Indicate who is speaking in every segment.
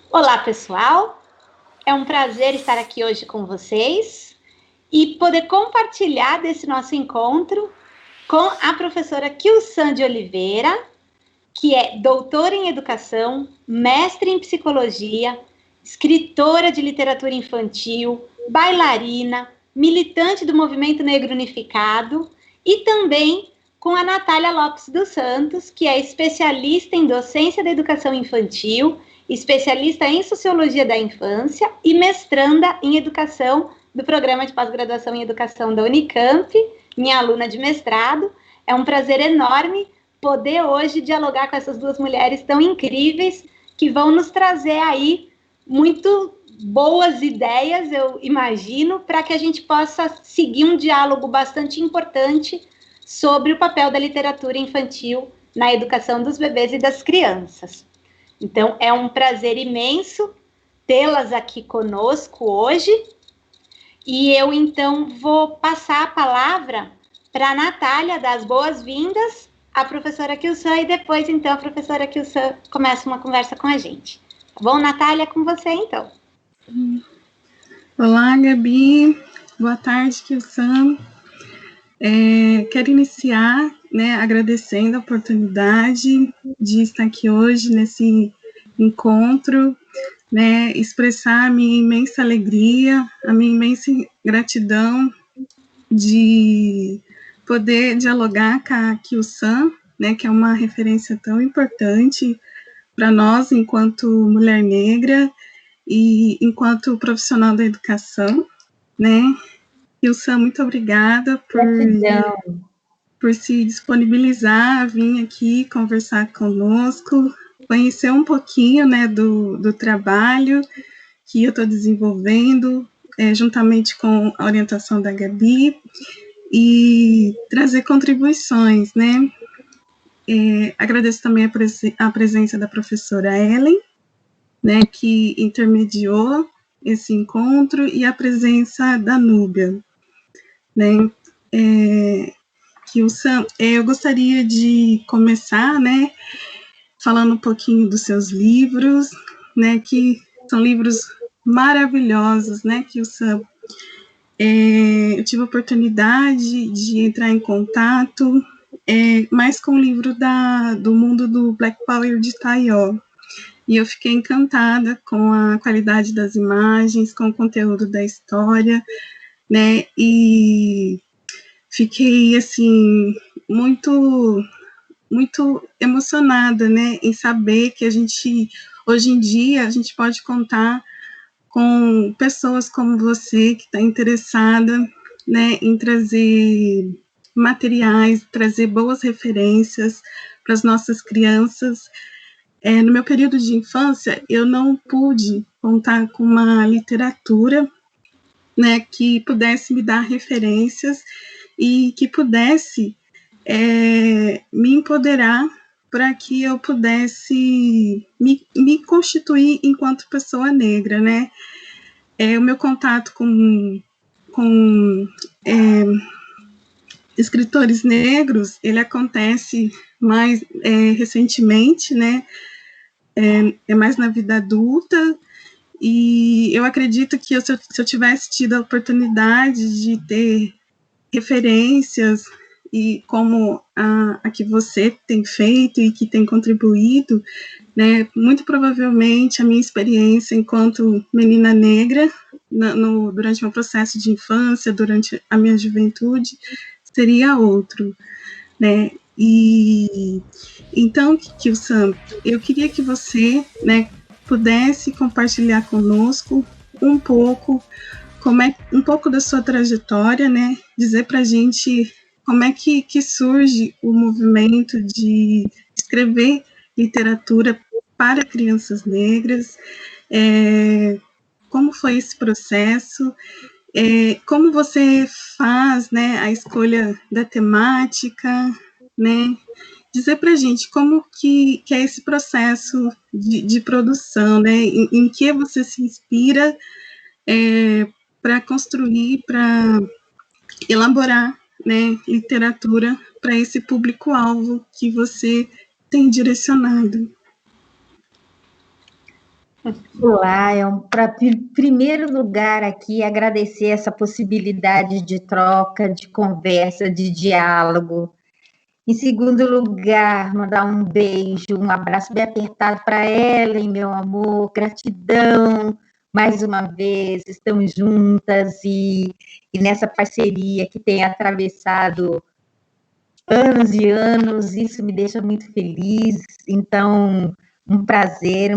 Speaker 1: Olá, pessoal! É um prazer estar aqui hoje com vocês e poder compartilhar desse nosso encontro com a professora Kilsan de Oliveira, que é doutora em educação, mestre em psicologia, escritora de literatura infantil, bailarina, militante do Movimento Negro Unificado e também com a Natália Lopes dos Santos, que é especialista em docência da educação infantil, especialista em sociologia da infância e mestranda em educação do programa de pós-graduação em educação da Unicamp, minha aluna de mestrado. É um prazer enorme poder hoje dialogar com essas duas mulheres tão incríveis que vão nos trazer aí muito boas ideias, eu imagino, para que a gente possa seguir um diálogo bastante importante sobre o papel da literatura infantil na educação dos bebês e das crianças. Então, é um prazer imenso tê-las aqui conosco hoje. E eu, então, vou passar a palavra para a Natália, dar as boas-vindas à professora Kilsan, e depois, então, a professora Kilsan começa uma conversa com a gente. Tá bom, Natália? Com você, então.
Speaker 2: Olá, Gabi. Boa tarde, Kilsan. Quero iniciar, agradecendo a oportunidade de estar aqui hoje nesse encontro, expressar a minha imensa alegria, a minha imensa gratidão de poder dialogar com a Kilsan, que é uma referência tão importante para nós enquanto mulher negra e enquanto profissional da educação, Kilsan, muito obrigada por se disponibilizar a vir aqui conversar conosco, conhecer um pouquinho, do trabalho que eu estou desenvolvendo, juntamente com a orientação da Gabi, e trazer contribuições, agradeço também a presença da professora Ellen, que intermediou esse encontro, e a presença da Núbia, Kilsan, eu gostaria de começar, falando um pouquinho dos seus livros, que são livros maravilhosos, Kilsan. Eu tive a oportunidade de entrar em contato mais com o livro do mundo do Black Power de Taió, e eu fiquei encantada com a qualidade das imagens, com o conteúdo da história, e fiquei, assim, muito emocionada, em saber que hoje em dia, a gente pode contar com pessoas como você, que está interessada, em trazer materiais, trazer boas referências para as nossas crianças. No meu período de infância, eu não pude contar com uma literatura, que pudesse me dar referências e que pudesse me empoderar para que eu pudesse me constituir enquanto pessoa negra, o meu contato com escritores negros, ele acontece mais recentemente, é mais na vida adulta, e eu acredito que se eu tivesse tido a oportunidade de ter referências, e como a que você tem feito e que tem contribuído, muito provavelmente a minha experiência enquanto menina negra, durante meu processo de infância, durante a minha juventude, seria outro, E então, Kilsan, eu queria que você, pudesse compartilhar conosco um pouco da sua trajetória, dizer para a gente como é que surge o movimento de escrever literatura para crianças negras, como foi esse processo, como você faz, a escolha da temática, dizer para a gente como que é esse processo de produção, em que você se inspira para construir, para elaborar, literatura para esse público-alvo que você tem direcionado.
Speaker 3: Olá, primeiro lugar aqui, agradecer essa possibilidade de troca, de conversa, de diálogo. Em segundo lugar, mandar um beijo, um abraço bem apertado para Ellen, meu amor, gratidão, mais uma vez, estamos juntas e nessa parceria que tem atravessado anos e anos, isso me deixa muito feliz, então, um prazer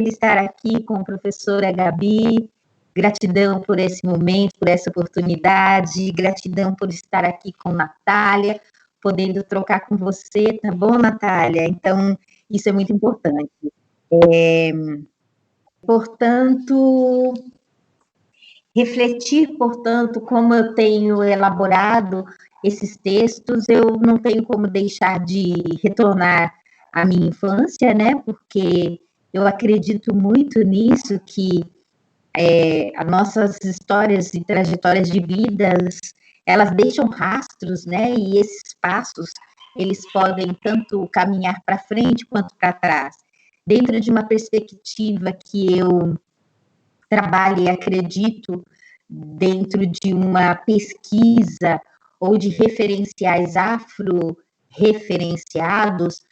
Speaker 3: estar aqui com a professora Gabi, gratidão por esse momento, por essa oportunidade, gratidão por estar aqui com Natália, podendo trocar com você, tá bom, Natália? Então, isso é muito importante. Portanto, refletir, portanto, como eu tenho elaborado esses textos, eu não tenho como deixar de retornar à minha infância, né? Porque eu acredito muito nisso, que as nossas histórias e trajetórias de vidas, elas deixam rastros, né? E esses passos, eles podem tanto caminhar para frente quanto para trás. Dentro de uma perspectiva que eu trabalho e acredito, dentro de uma pesquisa ou de referenciais afro-referenciados,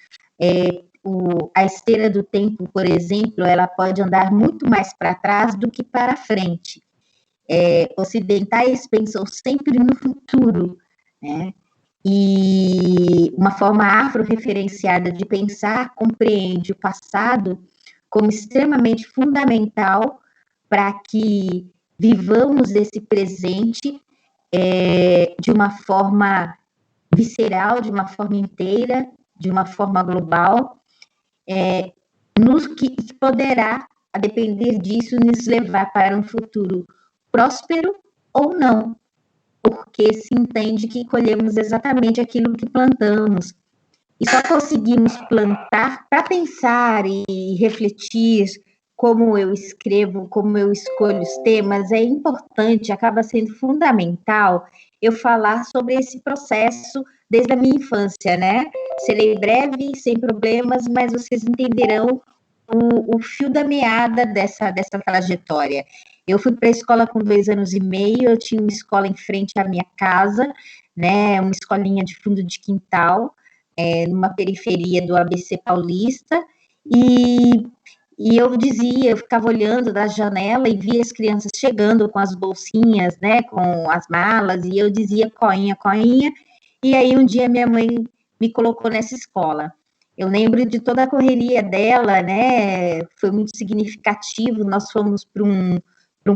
Speaker 3: a esteira do tempo, por exemplo, ela pode andar muito mais para trás do que para frente. Ocidentais pensam sempre no futuro, né? E uma forma afro-referenciada de pensar compreende o passado como extremamente fundamental para que vivamos esse presente de uma forma visceral, de uma forma inteira, de uma forma global, que poderá, a depender disso, nos levar para um futuro próspero ou não, porque se entende que colhemos exatamente aquilo que plantamos. E só conseguimos plantar para pensar e refletir como eu escrevo, como eu escolho os temas, é importante, acaba sendo fundamental eu falar sobre esse processo desde a minha infância, né? Serei breve, sem problemas, mas vocês entenderão o fio da meada dessa trajetória. Eu fui para a escola com 2 anos e meio, eu tinha uma escola em frente à minha casa, né? Uma escolinha de fundo de quintal, numa periferia do ABC Paulista, e eu ficava olhando da janela e via as crianças chegando com as bolsinhas, né, com as malas, e eu dizia coinha, coinha, e aí um dia minha mãe me colocou nessa escola. Eu lembro de toda a correria dela, né, foi muito significativo, nós fomos para um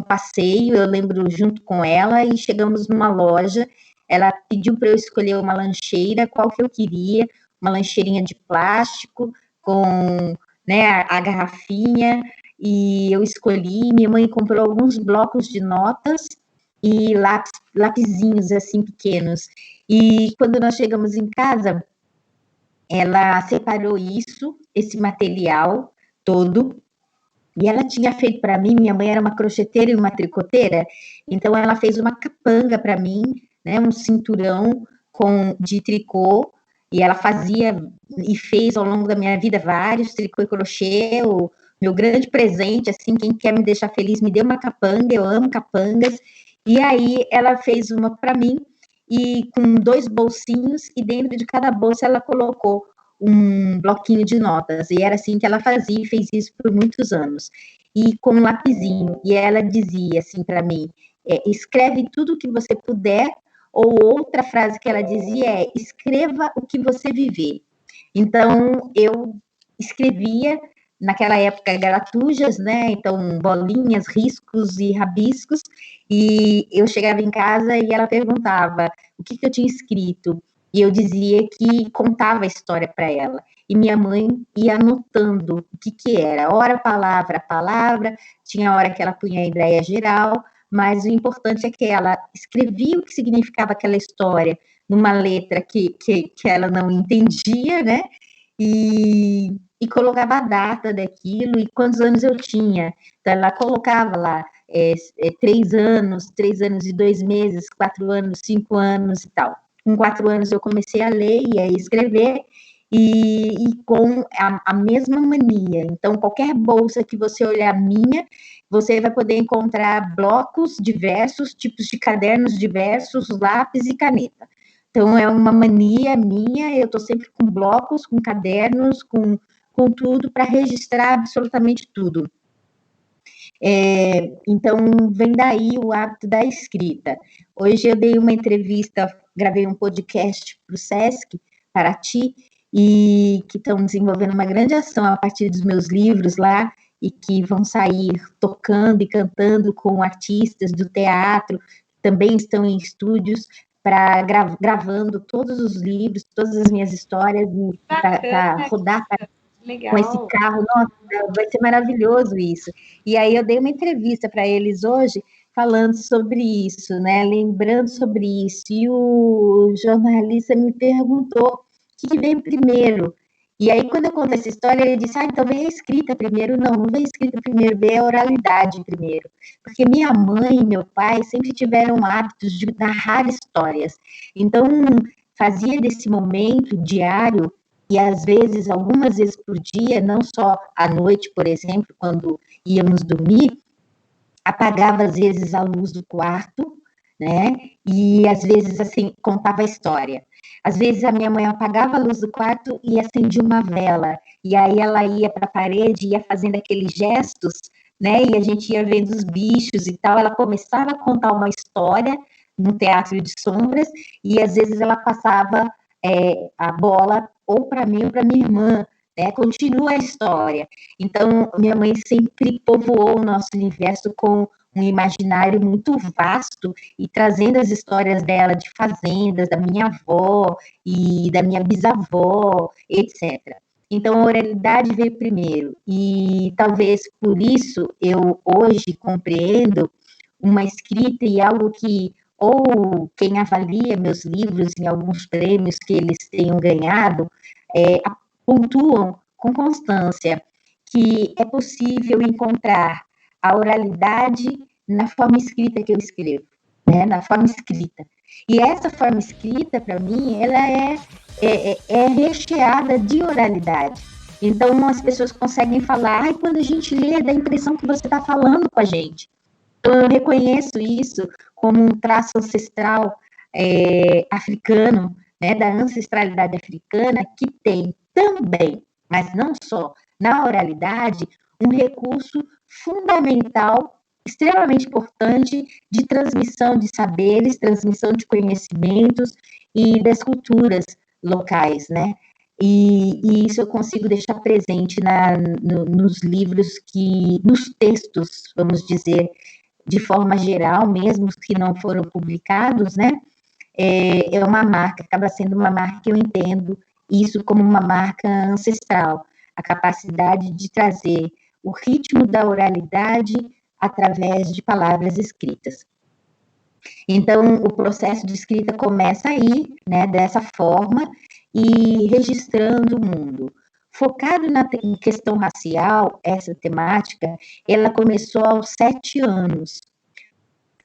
Speaker 3: passeio, eu lembro junto com ela, e chegamos numa loja, ela pediu para eu escolher uma lancheira, qual que eu queria, uma lancheirinha de plástico, com, né, a garrafinha, e eu escolhi, minha mãe comprou alguns blocos de notas e lapisinhos, assim, pequenos. E quando nós chegamos em casa, ela separou esse material todo, e ela tinha feito para mim, minha mãe era uma crocheteira e uma tricoteira, então ela fez uma capanga para mim, né, um cinturão de tricô, e ela fazia e fez ao longo da minha vida vários tricô e crochê, o meu grande presente, assim, quem quer me deixar feliz me deu uma capanga, eu amo capangas, e aí ela fez uma para mim, e com 2 bolsinhos, e dentro de cada bolsa ela colocou um bloquinho de notas, e era assim que ela fazia, e fez isso por muitos anos, e com um lapisinho, e ela dizia assim para mim, escreve tudo o que você puder, ou outra frase que ela dizia escreva o que você viver. Então, eu escrevia, naquela época, garatujas, né, então, bolinhas, riscos e rabiscos, e eu chegava em casa e ela perguntava o que eu tinha escrito, e eu dizia que contava a história para ela. E minha mãe ia anotando o que era, hora palavra, tinha hora que ela punha a ideia geral, mas o importante é que ela escrevia o que significava aquela história numa letra que ela não entendia, né? E colocava a data daquilo e quantos anos eu tinha. Então, ela colocava lá 3 anos, 3 anos e 2 meses, 4 anos, 5 anos e tal. Com 4 anos eu comecei a ler e a escrever, e com a mesma mania. Então, qualquer bolsa que você olhar minha, você vai poder encontrar blocos diversos, tipos de cadernos diversos, lápis e caneta. Então, é uma mania minha, eu estou sempre com blocos, com cadernos, com tudo, para registrar absolutamente tudo. Então, vem daí o hábito da escrita. Hoje eu dei uma entrevista, gravei um podcast para o Sesc, Paraty, e que estão desenvolvendo uma grande ação a partir dos meus livros lá, e que vão sair tocando e cantando com artistas do teatro, que também estão em estúdios, para gravando todos os livros, todas as minhas histórias, para rodar com esse carro. Nossa, vai ser maravilhoso isso. E aí eu dei uma entrevista para eles hoje, falando sobre isso, né? Lembrando sobre isso. E o jornalista me perguntou o que veio primeiro. E aí, quando eu conto essa história, ele disse, então veio a escrita primeiro. Não veio a escrita primeiro, veio a oralidade primeiro. Porque minha mãe e meu pai sempre tiveram hábitos de narrar histórias. Então, fazia desse momento diário, e às vezes, algumas vezes por dia, não só à noite, por exemplo, quando íamos dormir, apagava às vezes a luz do quarto, né? E às vezes, assim, contava a história. Às vezes a minha mãe apagava a luz do quarto e acendia uma vela. E aí ela ia para a parede, ia fazendo aqueles gestos, né? E a gente ia vendo os bichos e tal. Ela começava a contar uma história num teatro de sombras, e às vezes ela passava a bola ou para mim ou para minha irmã, né? Continua a história. Então, minha mãe sempre povoou o nosso universo com um imaginário muito vasto e trazendo as histórias dela de fazendas, da minha avó e da minha bisavó, etc. Então, a oralidade veio primeiro, e talvez por isso eu hoje compreendo uma escrita e algo que, ou quem avalia meus livros em alguns prêmios que eles tenham ganhado, pontuam com constância que é possível encontrar a oralidade na forma escrita que eu escrevo, né? Na forma escrita. E essa forma escrita, para mim, ela é recheada de oralidade. Então, as pessoas conseguem falar, quando a gente lê, dá a impressão que você está falando com a gente. Então, eu reconheço isso como um traço ancestral africano, né, da ancestralidade africana, que tem também, mas não só, na oralidade, um recurso fundamental, extremamente importante, de transmissão de saberes, transmissão de conhecimentos e das culturas locais, né? E isso eu consigo deixar presente nos livros nos textos, vamos dizer, de forma geral, mesmo que não foram publicados, né? É uma marca, acaba sendo uma marca que eu entendo isso como uma marca ancestral, a capacidade de trazer o ritmo da oralidade através de palavras escritas. Então, o processo de escrita começa aí, né, dessa forma, e registrando o mundo. Focado na questão racial, essa temática, ela começou aos 7 anos,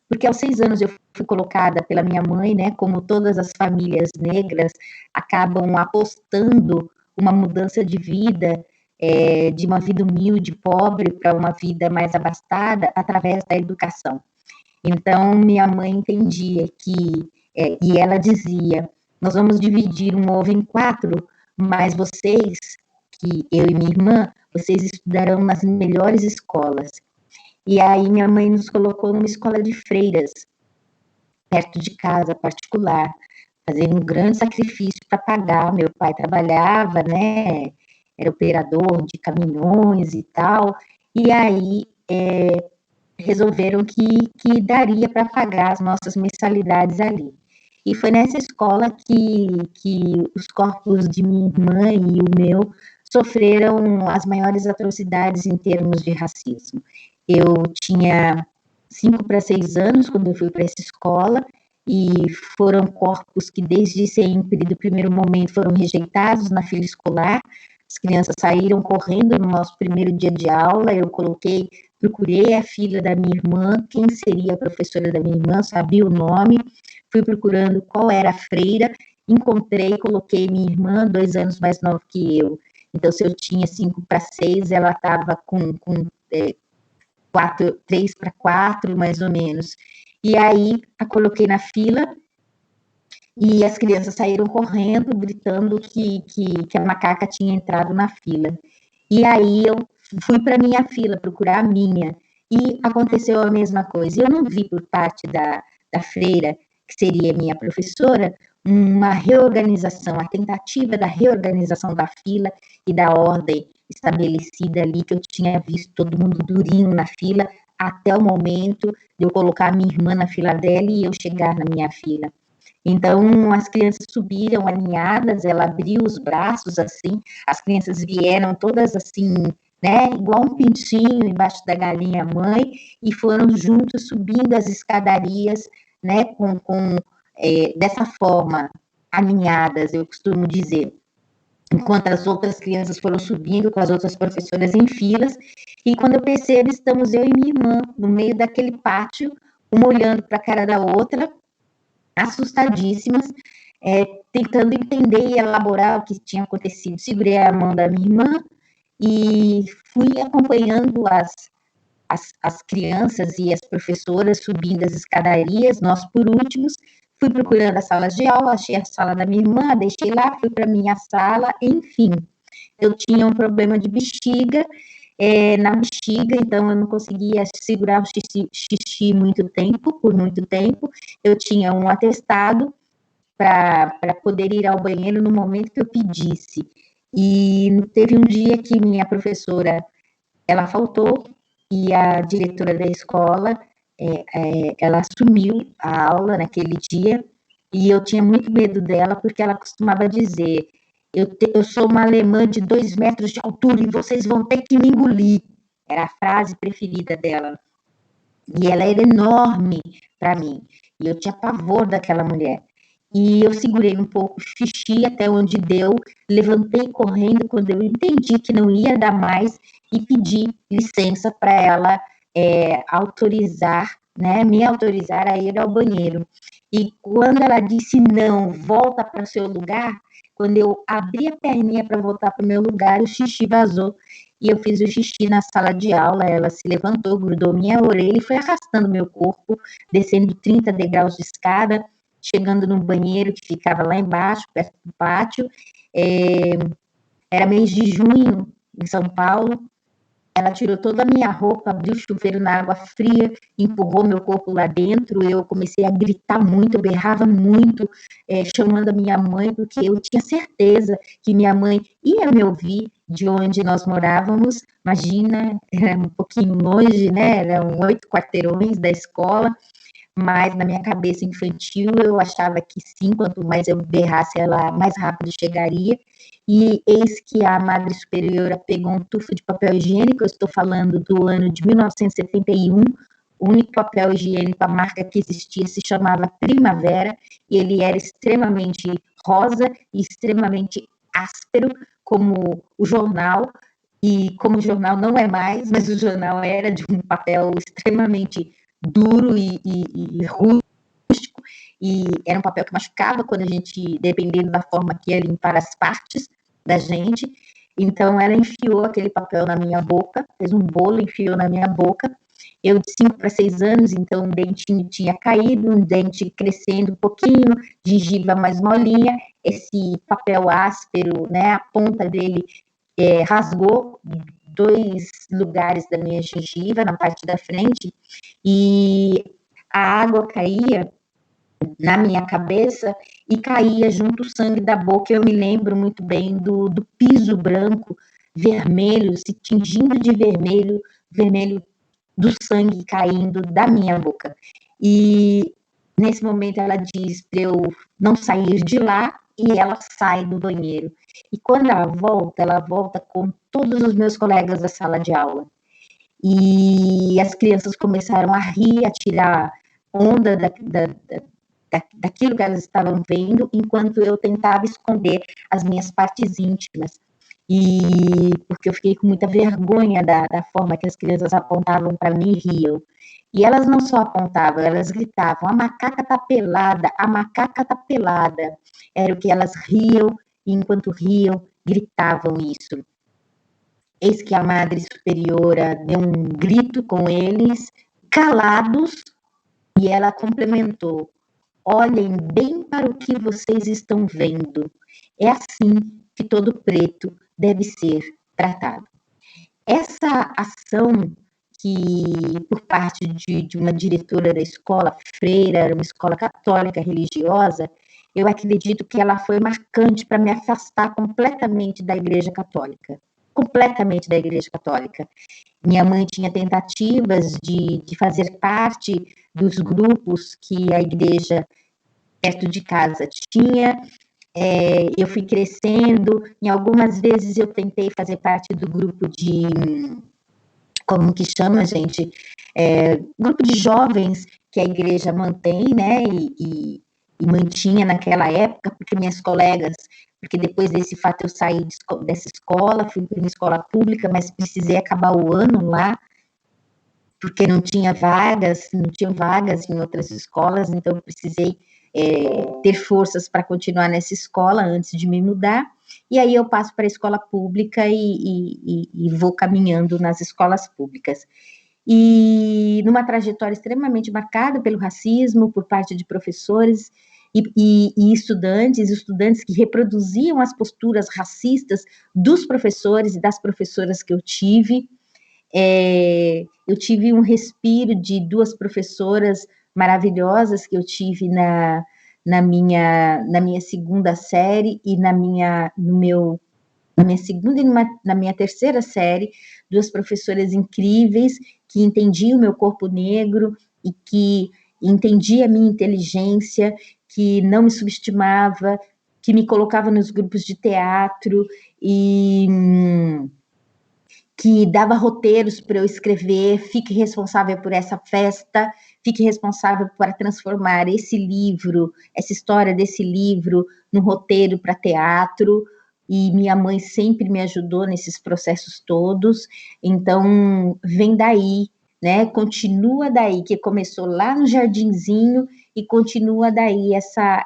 Speaker 3: porque aos 6 anos eu fui colocada pela minha mãe, né, como todas as famílias negras acabam apostando uma mudança de vida, de uma vida humilde, pobre, para uma vida mais abastada, através da educação. Então, minha mãe entendia que, e ela dizia, nós vamos dividir um ovo em 4, mas vocês, que eu e minha irmã, vocês estudarão nas melhores escolas. E aí minha mãe nos colocou numa escola de freiras, perto de casa, particular, fazendo um grande sacrifício para pagar. Meu pai trabalhava, né, era operador de caminhões e tal, e aí resolveram que daria para pagar as nossas mensalidades ali. E foi nessa escola que os corpos de minha irmã e o meu sofreram as maiores atrocidades em termos de racismo. Eu tinha 5 para 6 anos quando eu fui para essa escola, e foram corpos que desde sempre, do primeiro momento, foram rejeitados na fila escolar. As crianças saíram correndo no nosso primeiro dia de aula, eu procurei a filha da minha irmã, quem seria a professora da minha irmã, sabia o nome, fui procurando qual era a freira, encontrei, coloquei minha irmã, 2 anos mais nova que eu. Então, se eu tinha 5 para 6, ela estava com 3 para 4, mais ou menos. E aí, a coloquei na fila, e as crianças saíram correndo, gritando que a macaca tinha entrado na fila. E aí, eu fui para a minha fila, procurar a minha, e aconteceu a mesma coisa. Eu não vi por parte da freira, que seria minha professora, uma reorganização, a tentativa da reorganização da fila e da ordem estabelecida ali, que eu tinha visto todo mundo durinho na fila, até o momento de eu colocar a minha irmã na fila dela e eu chegar na minha fila. Então, as crianças subiram alinhadas, ela abriu os braços, assim, as crianças vieram todas assim, né, igual um pintinho embaixo da galinha mãe, e foram juntos subindo as escadarias, né, dessa forma, alinhadas, eu costumo dizer. Enquanto as outras crianças foram subindo com as outras professoras em filas, e quando eu percebo, estamos eu e minha irmã no meio daquele pátio, uma olhando para a cara da outra, assustadíssimas, tentando entender e elaborar o que tinha acontecido. Segurei a mão da minha irmã e fui acompanhando as crianças e as professoras subindo as escadarias, nós por últimos. Fui procurando as salas de aula, achei a sala da minha irmã, deixei lá, fui para a minha sala, enfim. Eu tinha um problema de bexiga, na bexiga, então eu não conseguia segurar o xixi por muito tempo. Eu tinha um atestado para poder ir ao banheiro no momento que eu pedisse. E teve um dia que minha professora, ela faltou, e a diretora da escola, ela assumiu a aula naquele dia, e eu tinha muito medo dela, porque ela costumava dizer, eu sou uma alemã de 2 metros de altura e vocês vão ter que me engolir. Era a frase preferida dela. E ela era enorme para mim. E eu tinha pavor daquela mulher. E eu segurei um pouco o xixi até onde deu, levantei correndo quando eu entendi que não ia dar mais e pedi licença para ela autorizar, né, me autorizar a ir ao banheiro. E quando ela disse não, volta para o seu lugar, quando eu abri a perninha para voltar para o meu lugar, o xixi vazou. E eu fiz o xixi na sala de aula, ela se levantou, grudou minha orelha e foi arrastando meu corpo, descendo 30 degraus de escada, chegando no banheiro que ficava lá embaixo, perto do pátio. Era mês de junho, em São Paulo. Ela tirou toda a minha roupa, abriu o chuveiro na água fria, empurrou meu corpo lá dentro. Eu comecei a gritar muito, eu berrava muito, chamando a minha mãe, porque eu tinha certeza que minha mãe ia me ouvir de onde nós morávamos. Imagina, era um pouquinho longe, né? Eram 8 quarteirões da escola, mas na minha cabeça infantil eu achava que sim, quanto mais eu berrasse, ela mais rápido chegaria. E eis que a Madre Superiora pegou um tufo de papel higiênico, eu estou falando do ano de 1971, o único papel higiênico, a marca que existia, se chamava Primavera, e ele era extremamente rosa e extremamente áspero, como o jornal, e como o jornal não é mais, mas o jornal era de um papel extremamente duro e rústico, e era um papel que machucava quando a gente, dependendo da forma que ia limpar as partes da gente. Então ela enfiou aquele papel na minha boca, fez um bolo, enfiou na minha boca. Eu de 5 para 6 anos, então um dentinho tinha caído, um dente crescendo um pouquinho, gengiva mais molinha, esse papel áspero, né, a ponta dele rasgou 2 lugares da minha gengiva, na parte da frente, e a água caía na minha cabeça e caía junto o sangue da boca. Eu me lembro muito bem do piso branco, vermelho, se tingindo de vermelho, vermelho do sangue caindo da minha boca. E nesse momento ela diz para eu não sair de lá, e ela sai do banheiro. E quando ela volta com todos os meus colegas da sala de aula. E as crianças começaram a rir, a tirar onda daquilo que elas estavam vendo, enquanto eu tentava esconder as minhas partes íntimas. e porque eu fiquei com muita vergonha da forma que as crianças apontavam para mim e riam. E elas não só apontavam, elas gritavam: a macaca tá pelada, a macaca tá pelada. Era o que elas riam, e enquanto riam, gritavam isso. Eis que a Madre Superiora deu um grito com eles, calados, e ela complementou: olhem bem para o que vocês estão vendo. É assim que todo preto deve ser tratado. Essa ação que, por parte de uma diretora da escola, freira, era uma escola católica religiosa, eu acredito que ela foi marcante para me afastar completamente da Igreja Católica. Completamente da Igreja Católica. Minha mãe tinha tentativas de fazer parte dos grupos que a igreja perto de casa tinha. Eu fui crescendo, em algumas vezes eu tentei fazer parte do grupo de, como que chama, gente? Grupo de jovens que a igreja mantém, né, e mantinha naquela época, porque minhas colegas, porque depois desse fato eu saí dessa escola, fui para uma escola pública, mas precisei acabar o ano lá, porque não tinham vagas em outras escolas, então eu precisei ter forças para continuar nessa escola antes de me mudar, e aí eu passo para a escola pública e vou caminhando nas escolas públicas. E numa trajetória extremamente marcada pelo racismo por parte de professores e estudantes que reproduziam as posturas racistas dos professores e das professoras que eu tive. Eu tive um respiro de duas professoras maravilhosas que eu tive na minha segunda série e na minha segunda e na minha terceira série, duas professoras incríveis que entendiam o meu corpo negro e que entendia a minha inteligência, que não me subestimava, que me colocava nos grupos de teatro e que dava roteiros para eu escrever, fique responsável por essa festa, fique responsável para transformar esse livro, essa história desse livro, num roteiro para teatro, e minha mãe sempre me ajudou nesses processos todos, então vem daí, né, continua daí, que começou lá no jardinzinho, e continua daí essa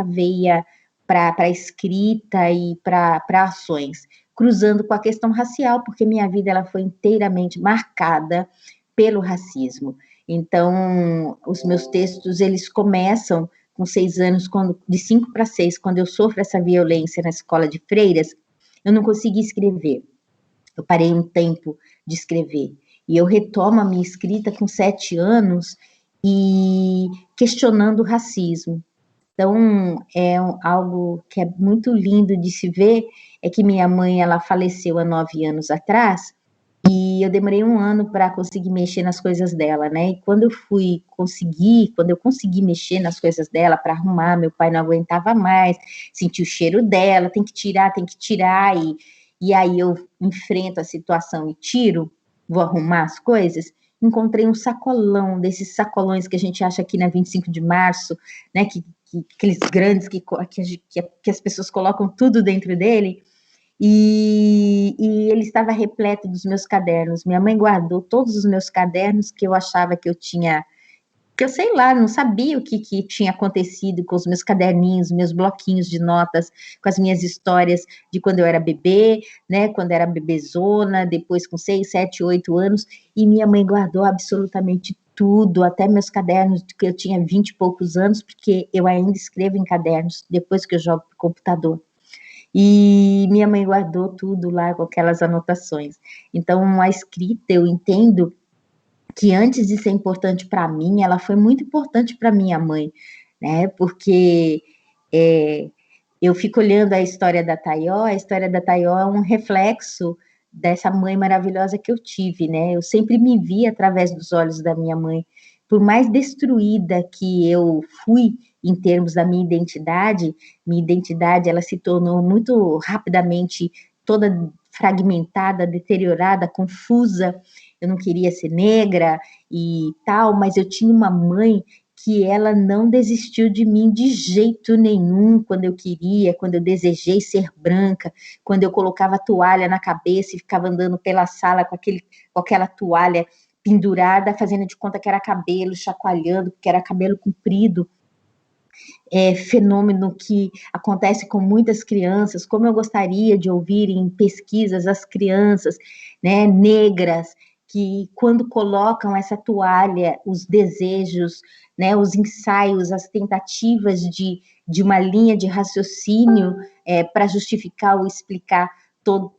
Speaker 3: veia para a escrita e para ações, cruzando com a questão racial, porque minha vida ela foi inteiramente marcada pelo racismo. Então, os meus textos, eles começam com 6 anos, de 5 para 6, quando eu sofro essa violência na escola de freiras, eu não consegui escrever. Eu parei um tempo de escrever. E eu retomo a minha escrita com 7 anos e questionando o racismo. Então, algo que é muito lindo de se ver, é que minha mãe, ela faleceu há 9 anos atrás, e eu demorei 1 ano para conseguir mexer nas coisas dela, né, e quando eu consegui mexer nas coisas dela, para arrumar, meu pai não aguentava mais, senti o cheiro dela, tem que tirar, e aí eu enfrento a situação e tiro, vou arrumar as coisas, encontrei um sacolão, desses sacolões que a gente acha aqui na 25 de março, né, aqueles grandes que as pessoas colocam tudo dentro dele, e ele estava repleto dos meus cadernos. Minha mãe guardou todos os meus cadernos que eu achava que eu tinha, que eu sei lá, não sabia o que tinha acontecido com os meus caderninhos, meus bloquinhos de notas, com as minhas histórias de quando eu era bebê, né, quando era bebezona, depois com 6, 7, 8 anos, e minha mãe guardou absolutamente tudo, até meus cadernos, que eu tinha 20 e poucos anos, porque eu ainda escrevo em cadernos, depois que eu jogo pro computador. E minha mãe guardou tudo lá com aquelas anotações. Então, a escrita, eu entendo que antes de ser importante para mim, ela foi muito importante para minha mãe, né? Porque eu fico olhando a história da Tayó é um reflexo dessa mãe maravilhosa que eu tive, né? Eu sempre me vi através dos olhos da minha mãe. Por mais destruída que eu fui em termos da minha identidade ela se tornou muito rapidamente toda fragmentada, deteriorada, confusa. Eu não queria ser negra e tal, mas eu tinha uma mãe que ela não desistiu de mim de jeito nenhum quando eu queria, quando eu desejei ser branca, quando eu colocava a toalha na cabeça e ficava andando pela sala com aquela toalha pendurada, fazendo de conta que era cabelo, chacoalhando, porque era cabelo comprido. Fenômeno que acontece com muitas crianças, como eu gostaria de ouvir em pesquisas as crianças, né, negras, que quando colocam essa toalha, os desejos, né, os ensaios, as tentativas de uma linha de raciocínio para justificar ou explicar todo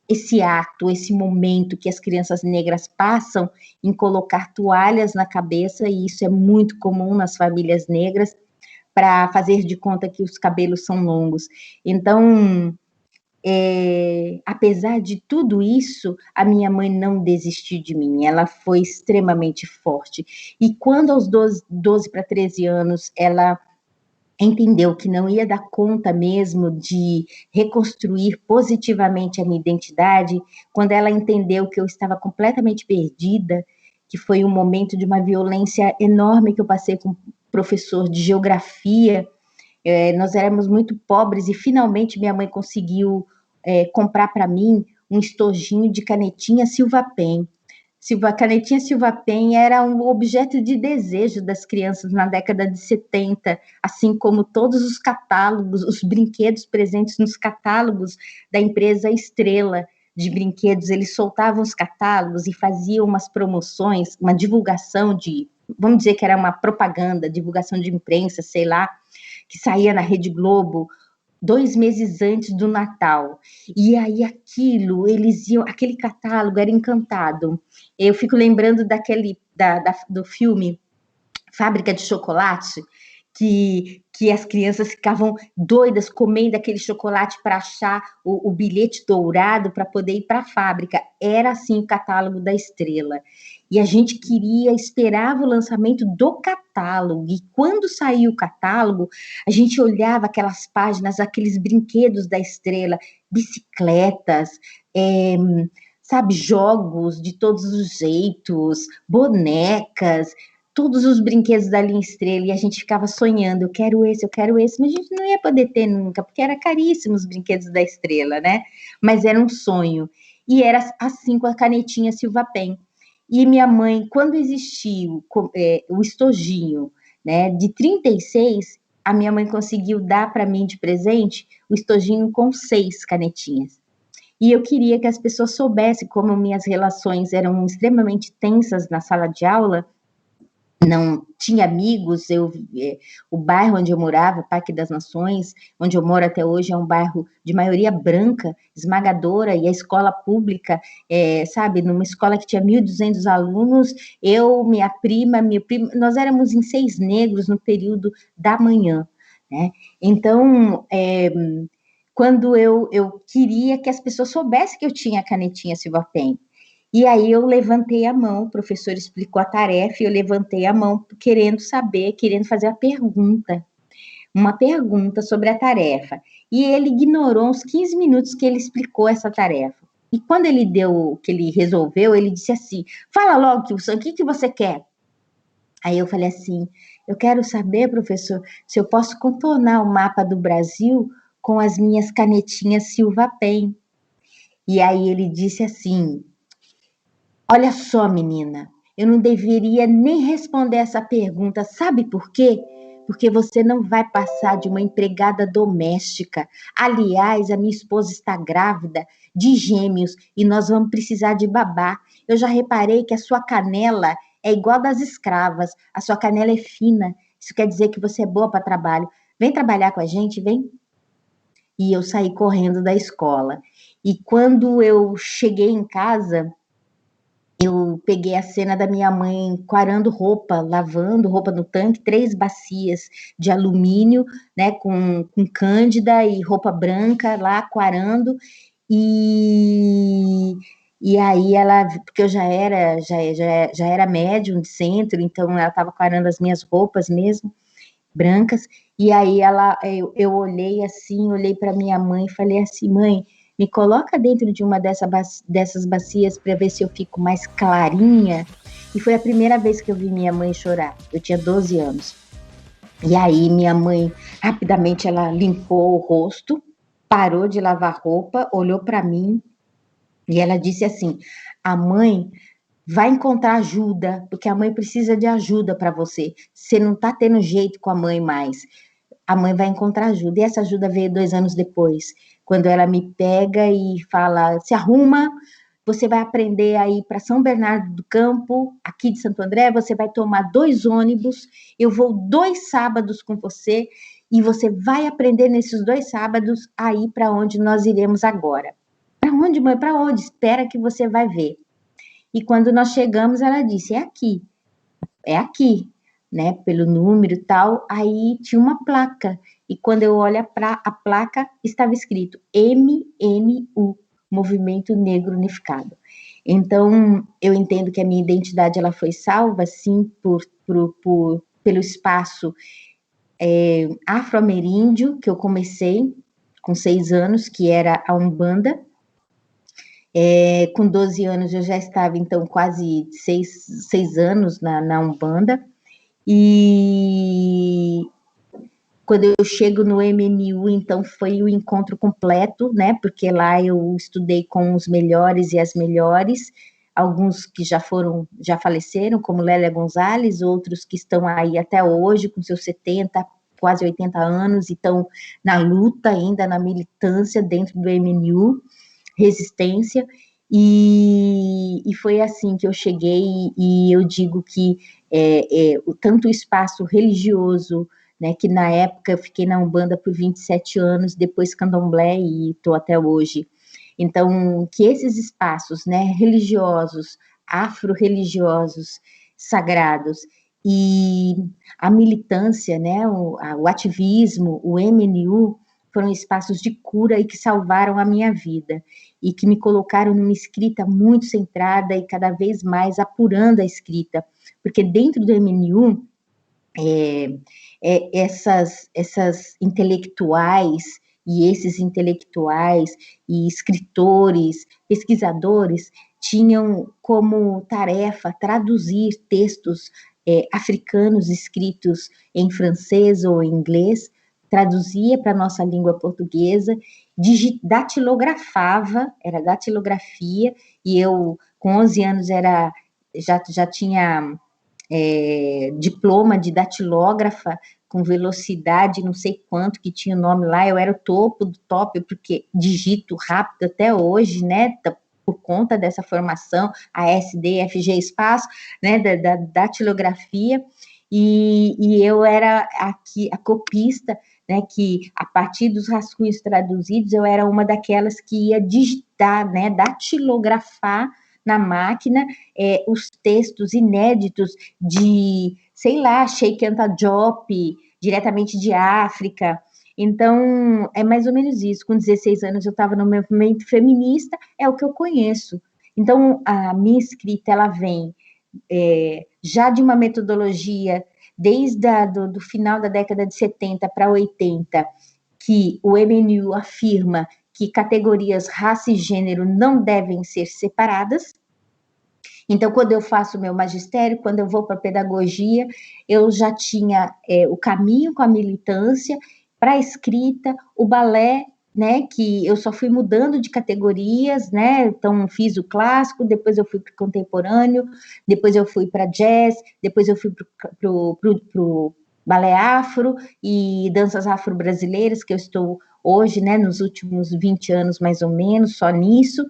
Speaker 3: esse ato, esse momento que as crianças negras passam em colocar toalhas na cabeça, e isso é muito comum nas famílias negras, para fazer de conta que os cabelos são longos. Então, apesar de tudo isso, a minha mãe não desistiu de mim, ela foi extremamente forte. E quando aos 12 para 13 anos, ela entendeu que não ia dar conta mesmo de reconstruir positivamente a minha identidade, quando ela entendeu que eu estava completamente perdida, que foi um momento de uma violência enorme que eu passei com professor de geografia, nós éramos muito pobres e finalmente minha mãe conseguiu comprar para mim um estojinho de canetinha Silva Pen. Canetinha Silva Pen era um objeto de desejo das crianças na década de 70, assim como todos os catálogos, os brinquedos presentes nos catálogos da empresa Estrela de brinquedos, eles soltavam os catálogos e faziam umas promoções, uma divulgação vamos dizer que era uma propaganda, divulgação de imprensa, sei lá, que saía na Rede Globo 2 meses antes do Natal. E aí aquele catálogo era encantado. Eu fico lembrando do filme Fábrica de Chocolate, que as crianças ficavam doidas comendo aquele chocolate para achar o bilhete dourado para poder ir para a fábrica. Era assim o catálogo da Estrela. E a gente esperava o lançamento do catálogo. E quando saiu o catálogo, a gente olhava aquelas páginas, aqueles brinquedos da Estrela, bicicletas, sabe, jogos de todos os jeitos, bonecas, todos os brinquedos da linha Estrela, e a gente ficava sonhando, eu quero esse, mas a gente não ia poder ter nunca, porque era caríssimo os brinquedos da Estrela, né? Mas era um sonho. E era assim com a canetinha Silva Pen. E minha mãe, quando existiu o estojinho, né, de 36, a minha mãe conseguiu dar para mim de presente o estojinho com 6 canetinhas. E eu queria que as pessoas soubessem como minhas relações eram extremamente tensas na sala de aula, não tinha amigos, o bairro onde eu morava, Parque das Nações, onde eu moro até hoje, é um bairro de maioria branca, esmagadora, e a escola pública, sabe, numa escola que tinha 1.200 alunos, eu, minha prima, nós éramos em 6 negros no período da manhã, né? Então, quando eu queria que as pessoas soubessem que eu tinha a canetinha Silva Pen, e aí eu levantei a mão, o professor explicou a tarefa, e eu levantei a mão querendo saber, querendo fazer uma pergunta sobre a tarefa. E ele ignorou uns 15 minutos que ele explicou essa tarefa. E quando ele que ele resolveu, ele disse assim, fala logo, Kilson, o que você quer? Aí eu falei assim, eu quero saber, professor, se eu posso contornar o mapa do Brasil com as minhas canetinhas Silva Pen. E aí ele disse assim, olha só, menina, eu não deveria nem responder essa pergunta, sabe por quê? Porque você não vai passar de uma empregada doméstica. Aliás, a minha esposa está grávida de gêmeos e nós vamos precisar de babá. Eu já reparei que a sua canela é igual das escravas, a sua canela é fina. Isso quer dizer que você é boa para trabalho. Vem trabalhar com a gente, vem. E eu saí correndo da escola. E quando eu cheguei em casa, eu peguei a cena da minha mãe quarando roupa, lavando roupa no tanque, 3 bacias de alumínio, né, com cândida e roupa branca lá, quarando, e aí ela, porque eu já era médium de centro, então ela estava quarando as minhas roupas mesmo, brancas, e aí eu olhei assim, olhei para minha mãe e falei assim, mãe, me coloca dentro de uma dessas bacias para ver se eu fico mais clarinha. E foi a primeira vez que eu vi minha mãe chorar. Eu tinha 12 anos. E aí minha mãe, rapidamente, ela limpou o rosto, parou de lavar roupa, olhou para mim e ela disse assim: a mãe vai encontrar ajuda, porque a mãe precisa de ajuda para você. Você não tá tendo jeito com a mãe mais. A mãe vai encontrar ajuda. E essa ajuda veio 2 anos depois, quando ela me pega e fala: se arruma, você vai aprender a ir para São Bernardo do Campo, aqui de Santo André, você vai tomar 2 ônibus, eu vou 2 sábados com você, e você vai aprender nesses 2 sábados a ir para onde nós iremos agora. Para onde, mãe? Para onde? Espera que você vai ver. E quando nós chegamos, ela disse: é aqui, né? Pelo número e tal. Aí tinha uma placa. E quando eu olho para a placa, estava escrito MNU, Movimento Negro Unificado. Então, eu entendo que a minha identidade ela foi salva, sim, pelo espaço afro-ameríndio que eu comecei com 6 anos, que era a Umbanda. Com 12 anos eu já estava, então, quase 6 anos na Umbanda. E quando eu chego no MNU, então, foi o encontro completo, né? Porque lá eu estudei com os melhores e as melhores, alguns que já faleceram, como Lélia Gonzalez, outros que estão aí até hoje, com seus 70, quase 80 anos, e estão na luta ainda, na militância dentro do MNU, resistência, e foi assim que eu cheguei, e eu digo que tanto o espaço religioso, né, que na época eu fiquei na Umbanda por 27 anos, depois Candomblé e estou até hoje. Então, que esses espaços, né, religiosos, afro-religiosos, sagrados, e a militância, né, o ativismo, o MNU, foram espaços de cura e que salvaram a minha vida, e que me colocaram numa escrita muito centrada e cada vez mais apurando a escrita, porque dentro do MNU, essas intelectuais e esses intelectuais e escritores, pesquisadores, tinham como tarefa traduzir textos africanos escritos em francês ou em inglês, traduzia para a nossa língua portuguesa, datilografava, era datilografia, e eu, com 11 anos, já tinha diploma de datilógrafa com velocidade, não sei quanto, que tinha o nome lá, eu era o topo do top, porque digito rápido até hoje, né, por conta dessa formação, ASD, FG Espaço, né, da datilografia, e eu era aqui a copista, né, que a partir dos rascunhos traduzidos, eu era uma daquelas que ia digitar, né, datilografar na máquina os textos inéditos de, sei lá, Sheikh Anta Diop, diretamente de África. Então, é mais ou menos isso. Com 16 anos eu estava no movimento feminista, é o que eu conheço. Então, a minha escrita, ela vem já de uma metodologia, desde do final da década de 70 para 80, que o MNU afirma que categorias raça e gênero não devem ser separadas. Então, quando eu faço o meu magistério, quando eu vou para a pedagogia, eu já tinha o caminho com a militância para a escrita, o balé, né, que eu só fui mudando de categorias, né, então fiz o clássico, depois eu fui para o contemporâneo, depois eu fui para jazz, depois eu fui para o balé afro e danças afro-brasileiras, que eu estou hoje, né, nos últimos 20 anos mais ou menos, só nisso,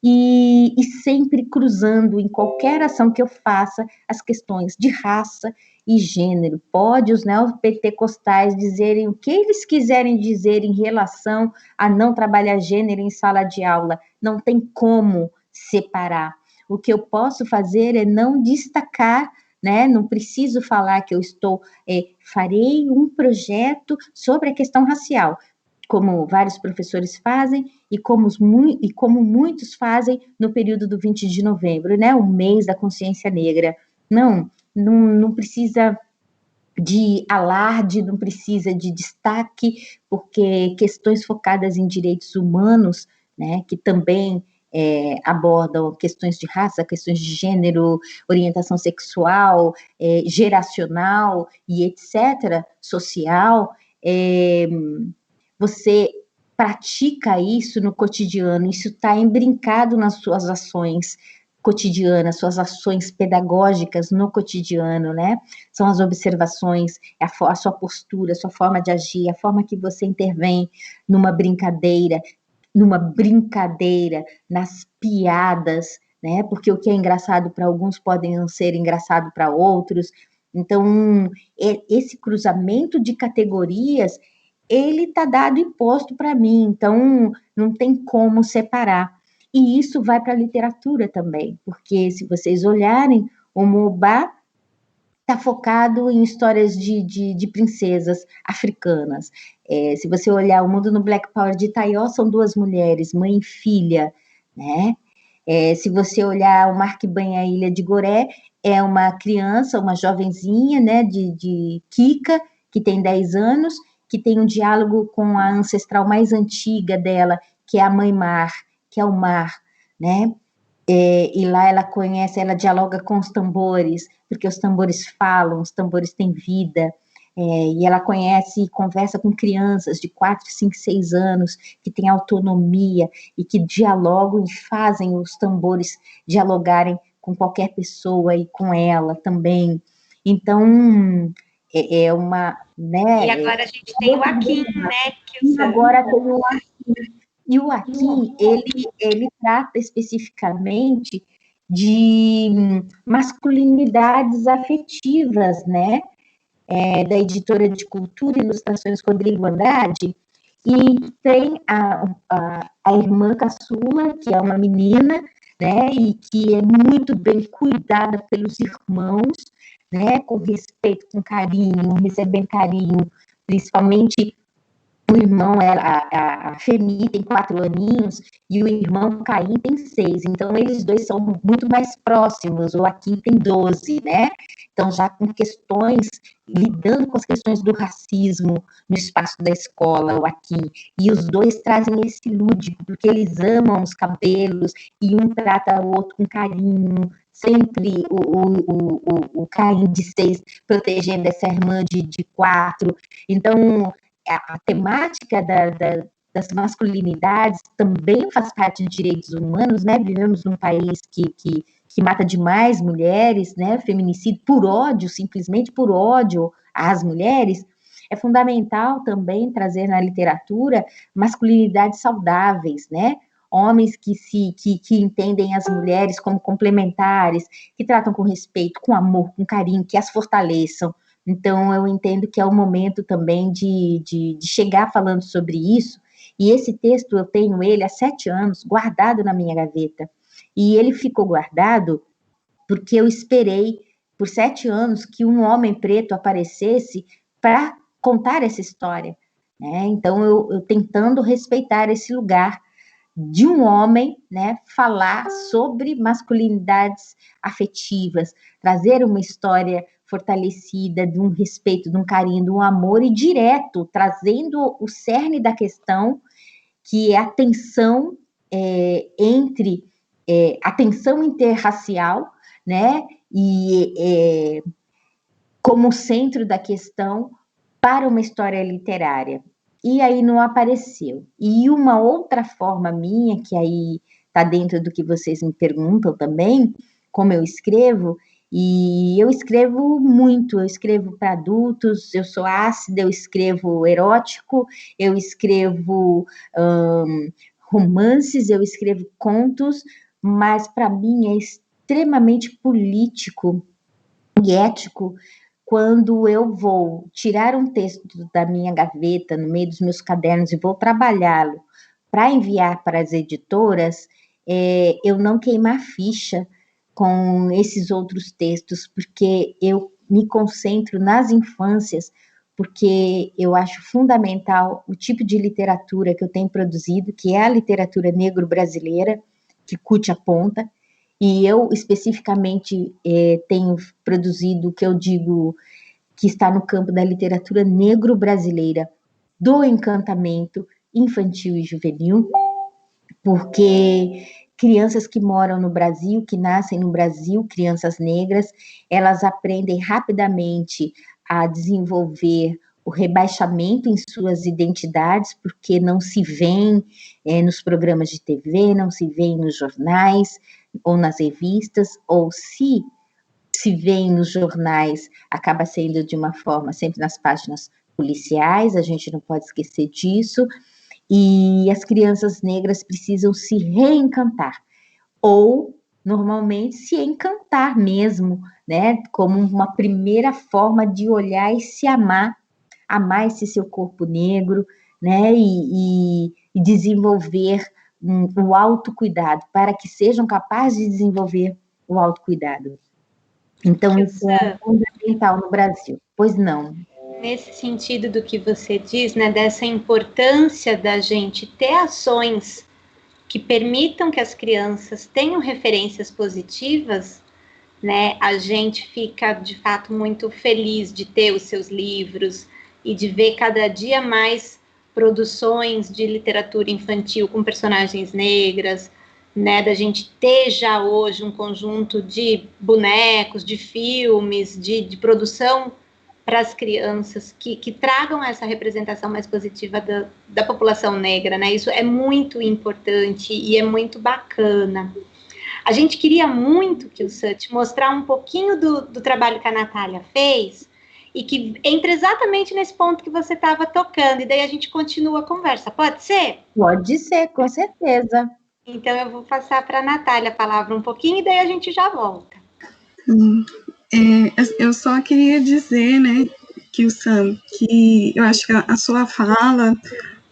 Speaker 3: e sempre cruzando em qualquer ação que eu faça as questões de raça e gênero. Pode os neopentecostais dizerem o que eles quiserem dizer em relação a não trabalhar gênero em sala de aula, não tem como separar. O que eu posso fazer é não destacar, né? Não preciso falar que eu farei um projeto sobre a questão racial, como vários professores fazem e como muitos fazem no período do 20 de novembro, né? O mês da consciência negra. Não precisa de alarde, não precisa de destaque, porque questões focadas em direitos humanos, né, que também abordam questões de raça, questões de gênero, orientação sexual, geracional e etc., social, você pratica isso no cotidiano, isso está embrincado nas suas ações cotidianas, suas ações pedagógicas no cotidiano, né? São as observações, a sua postura, a sua forma de agir, a forma que você intervém numa brincadeira, nas piadas, né? Porque o que é engraçado para alguns pode não ser engraçado para outros. Então, esse cruzamento de categorias, ele está dado e posto para mim, então não tem como separar. E isso vai para a literatura também, porque se vocês olharem, o Mobá está focado em histórias de princesas africanas. Se você olhar O Mundo no Black Power de Taió, são duas mulheres, mãe e filha, né? Se você olhar O Mar que Banha a Ilha de Goré, é uma criança, uma jovenzinha, né, de Kika, que tem 10 anos, que tem um diálogo com a ancestral mais antiga dela, que é a Mãe Mar, que é o mar, né? E lá ela dialoga com os tambores, porque os tambores falam, os tambores têm vida, e ela conhece e conversa com crianças de 4, 5, 6 anos, que têm autonomia e que dialogam e fazem os tambores dialogarem com qualquer pessoa e com ela também. Então, é uma... Né,
Speaker 1: e agora a gente tem o Akin, né?
Speaker 3: E agora tem o Akin. E o Akin, ele trata especificamente de masculinidades afetivas, né? Da editora de cultura e ilustrações Rodrigo Andrade, e tem a irmã caçula, que é uma menina, né? E que é muito bem cuidada pelos irmãos, né? Com respeito, com carinho, recebendo carinho, principalmente o irmão, a Femi tem 4 aninhos e o irmão Caim tem 6, então eles dois são muito mais próximos, o Akin tem 12, né? Então já com questões, lidando com as questões do racismo no espaço da escola, o Akin, e os dois trazem esse lúdico, porque eles amam os cabelos, e um trata o outro com carinho, sempre o Caim de 6 protegendo essa irmã de 4, então a temática das masculinidades também faz parte de direitos humanos, né? Vivemos num país que mata demais mulheres, né? Feminicídio por ódio, simplesmente por ódio às mulheres. É fundamental também trazer na literatura masculinidades saudáveis, né? Homens que entendem as mulheres como complementares, que tratam com respeito, com amor, com carinho, que as fortaleçam. Então, eu entendo que é o momento também de chegar falando sobre isso, e esse texto eu tenho ele há 7 anos, guardado na minha gaveta, e ele ficou guardado porque eu esperei por 7 anos que um homem preto aparecesse para contar essa história, né? Então, eu tentando respeitar esse lugar de um homem, né, falar sobre masculinidades afetivas, trazer uma história fortalecida, de um respeito, de um carinho, de um amor, e direto, trazendo o cerne da questão, que é a tensão a tensão interracial, né, e como centro da questão para uma história literária. E aí não apareceu. E uma outra forma minha, que aí está dentro do que vocês me perguntam também, como eu escrevo, e eu escrevo muito, eu escrevo para adultos, eu sou ácida, eu escrevo erótico, eu escrevo romances, eu escrevo contos, mas para mim é extremamente político e ético quando eu vou tirar um texto da minha gaveta, no meio dos meus cadernos, e vou trabalhá-lo para enviar para as editoras, eu não queimar ficha com esses outros textos, porque eu me concentro nas infâncias, porque eu acho fundamental o tipo de literatura que eu tenho produzido, que é a literatura negro-brasileira, que Kut aponta, e eu, especificamente, tenho produzido o que eu digo que está no campo da literatura negro-brasileira, do encantamento infantil e juvenil, porque crianças que moram no Brasil, que nascem no Brasil, crianças negras, elas aprendem rapidamente a desenvolver o rebaixamento em suas identidades, porque não se veem nos programas de TV, não se veem nos jornais ou nas revistas, ou se veem nos jornais, acaba sendo de uma forma sempre nas páginas policiais, a gente não pode esquecer disso, e as crianças negras precisam se reencantar, ou, normalmente, se encantar mesmo, né, como uma primeira forma de olhar e se amar esse seu corpo negro, né, e desenvolver o autocuidado, para que sejam capazes de desenvolver o autocuidado. Então, isso é fundamental no Brasil. Pois não.
Speaker 1: Nesse sentido do que você diz, né, dessa importância da gente ter ações que permitam que as crianças tenham referências positivas, né, a gente fica, de fato, muito feliz de ter os seus livros e de ver cada dia mais produções de literatura infantil com personagens negras, né, da gente ter já hoje um conjunto de bonecos, de filmes, de produção para as crianças que tragam essa representação mais positiva da população negra, né? Isso é muito importante e é muito bacana. A gente queria muito, Kyu-san, te mostrar um pouquinho do trabalho que a Natália fez e que entra exatamente nesse ponto que você estava tocando, e daí a gente continua a conversa. Pode ser?
Speaker 3: Pode ser, com certeza.
Speaker 1: Então eu vou passar para a Natália a palavra um pouquinho e daí a gente já volta.
Speaker 2: Eu só queria dizer, né, Kyu-san, que eu acho que a sua fala,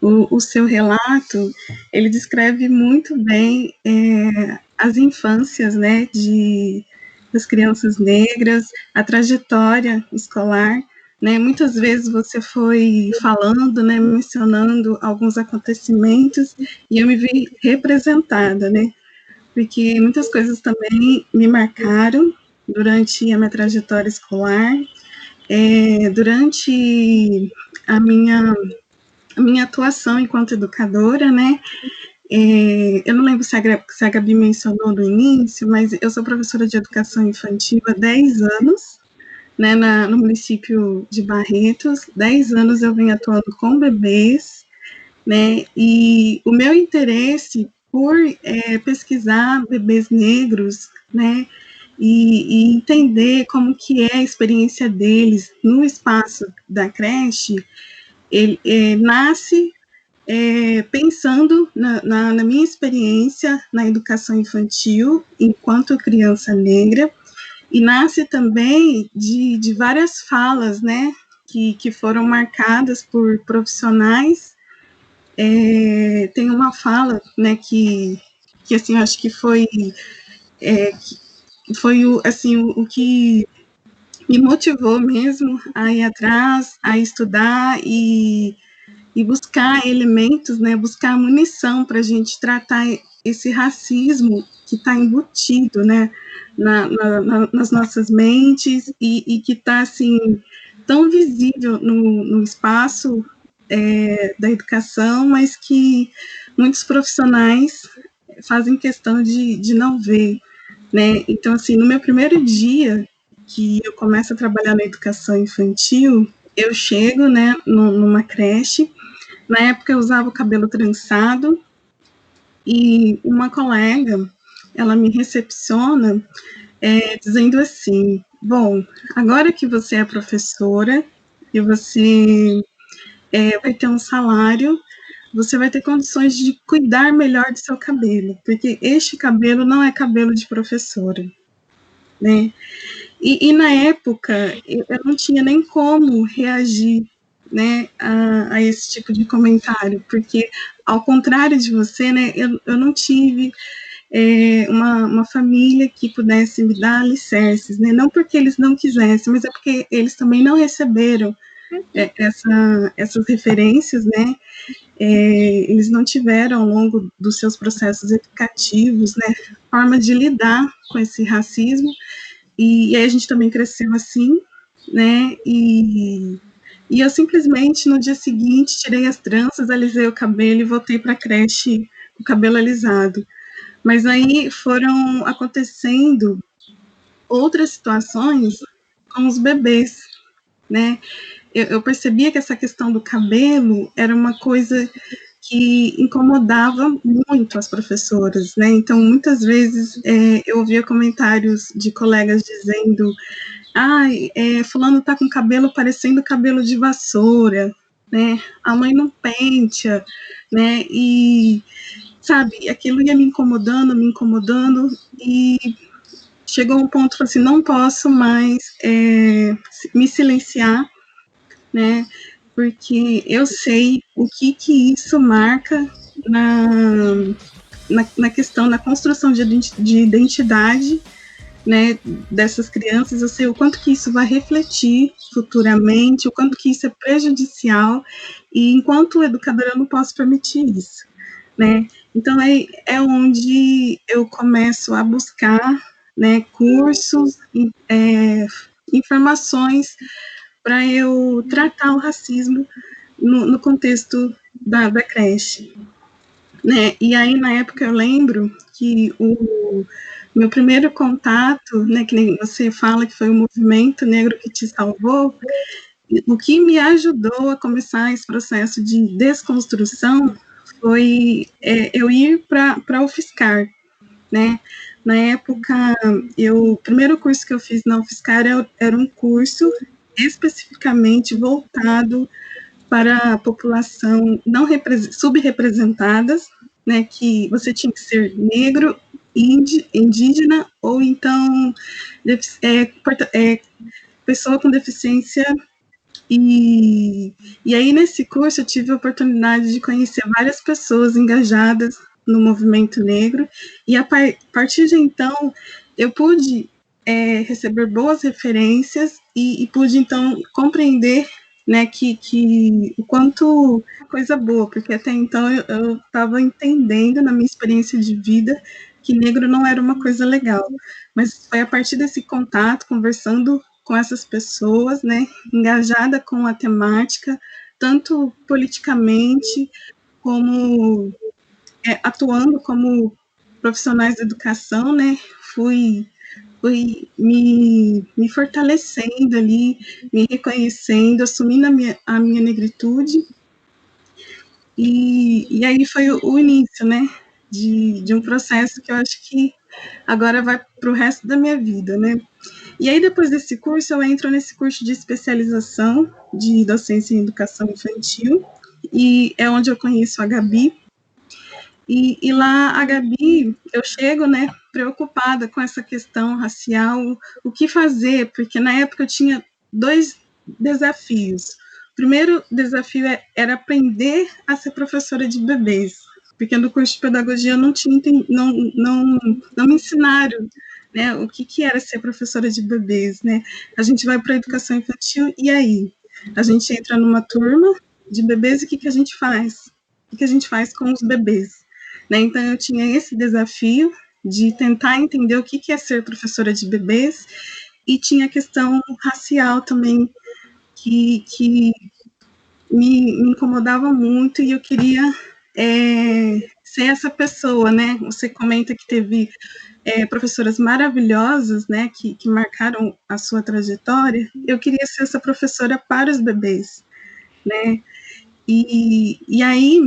Speaker 2: o seu relato, ele descreve muito bem as infâncias, né, das crianças negras, a trajetória escolar, né, muitas vezes você foi falando, né, mencionando alguns acontecimentos, e eu me vi representada, né, porque muitas coisas também me marcaram durante a minha trajetória escolar, durante a minha atuação enquanto educadora, né? Eu não lembro se a Gabi mencionou no início, mas eu sou professora de educação infantil há 10 anos, né, no município de Barretos. 10 anos eu venho atuando com bebês, né? E o meu interesse por pesquisar bebês negros, né? E entender como que é a experiência deles no espaço da creche, ele nasce pensando na minha experiência na educação infantil enquanto criança negra, e nasce também de várias falas, né, que foram marcadas por profissionais. Tem uma fala, né, que assim, eu acho que foi o que me motivou mesmo a ir atrás, a estudar e buscar elementos, né, buscar munição para a gente tratar esse racismo que está embutido, né, nas nossas mentes e que está, assim, tão visível no espaço da educação, mas que muitos profissionais fazem questão de não ver, né. Então, assim, no meu primeiro dia que eu começo a trabalhar na educação infantil, eu chego, né, numa creche. Na época eu usava o cabelo trançado, e uma colega, ela me recepciona dizendo assim: bom, agora que você é professora e você vai ter um salário, você vai ter condições de cuidar melhor do seu cabelo, porque este cabelo não é cabelo de professora, né? E na época, eu não tinha nem como reagir, né, a esse tipo de comentário, porque, ao contrário de você, né, eu não tive uma família que pudesse me dar alicerces, né, não porque eles não quisessem, mas é porque eles também não receberam essas referências, né, eles não tiveram, ao longo dos seus processos educativos, né, forma de lidar com esse racismo. E aí a gente também cresceu assim, né, e eu simplesmente, no dia seguinte, tirei as tranças, alisei o cabelo e voltei para a creche com o cabelo alisado. Mas aí foram acontecendo outras situações com os bebês, né? Eu percebia que essa questão do cabelo era uma coisa que incomodava muito as professoras, né? Então, muitas vezes eu ouvia comentários de colegas dizendo: fulano tá com cabelo parecendo cabelo de vassoura, né? A mãe não pentea, né? E, sabe, aquilo ia me incomodando, e chegou um ponto, assim, não posso mais me silenciar, né? Porque eu sei o que isso marca na questão, na construção de identidade, né, dessas crianças. Eu sei o quanto que isso vai refletir futuramente, o quanto que isso é prejudicial, e enquanto educadora eu não posso permitir isso, né? Então é onde eu começo a buscar, né, cursos, informações para eu tratar o racismo no contexto da creche, né? E aí, na época, eu lembro que o meu primeiro contato, né, que nem você fala que foi o movimento negro que te salvou, o que me ajudou a começar esse processo de desconstrução foi eu ir para a UFSCar, né? Na época, o primeiro curso que eu fiz na UFSCar era um curso especificamente voltado para a população não subrepresentadas, né, que você tinha que ser negro, indígena, ou então pessoa com deficiência. E aí, nesse curso, eu tive a oportunidade de conhecer várias pessoas engajadas no movimento negro, e a partir de então, eu pude receber boas referências e pude, então, compreender, né, que o quanto coisa boa, porque até então eu estava entendendo, na minha experiência de vida, que negro não era uma coisa legal, mas foi a partir desse contato, conversando com essas pessoas, né, engajada com a temática, tanto politicamente, como atuando como profissionais da educação, né, fui me fortalecendo ali, me reconhecendo, assumindo a minha negritude, e aí foi o início, né, de um processo que eu acho que agora vai para o resto da minha vida, né. E aí, depois desse curso, eu entro nesse curso de especialização de docência em educação infantil, e é onde eu conheço a Gabi. E lá, a Gabi, eu chego, né, preocupada com essa questão racial, o que fazer, porque na época eu tinha 2 desafios. O primeiro desafio era aprender a ser professora de bebês, porque no curso de pedagogia eu não tinha, não me ensinaram, né, o que era ser professora de bebês, né? A gente vai para a educação infantil, e aí? A gente entra numa turma de bebês, e o que a gente faz? O que a gente faz com os bebês? Né? Então, eu tinha esse desafio de tentar entender o que é ser professora de bebês, e tinha a questão racial também, que me incomodava muito, e eu queria ser essa pessoa, né? Você comenta que teve professoras maravilhosas, né, que marcaram a sua trajetória. Eu queria ser essa professora para os bebês, né? E aí,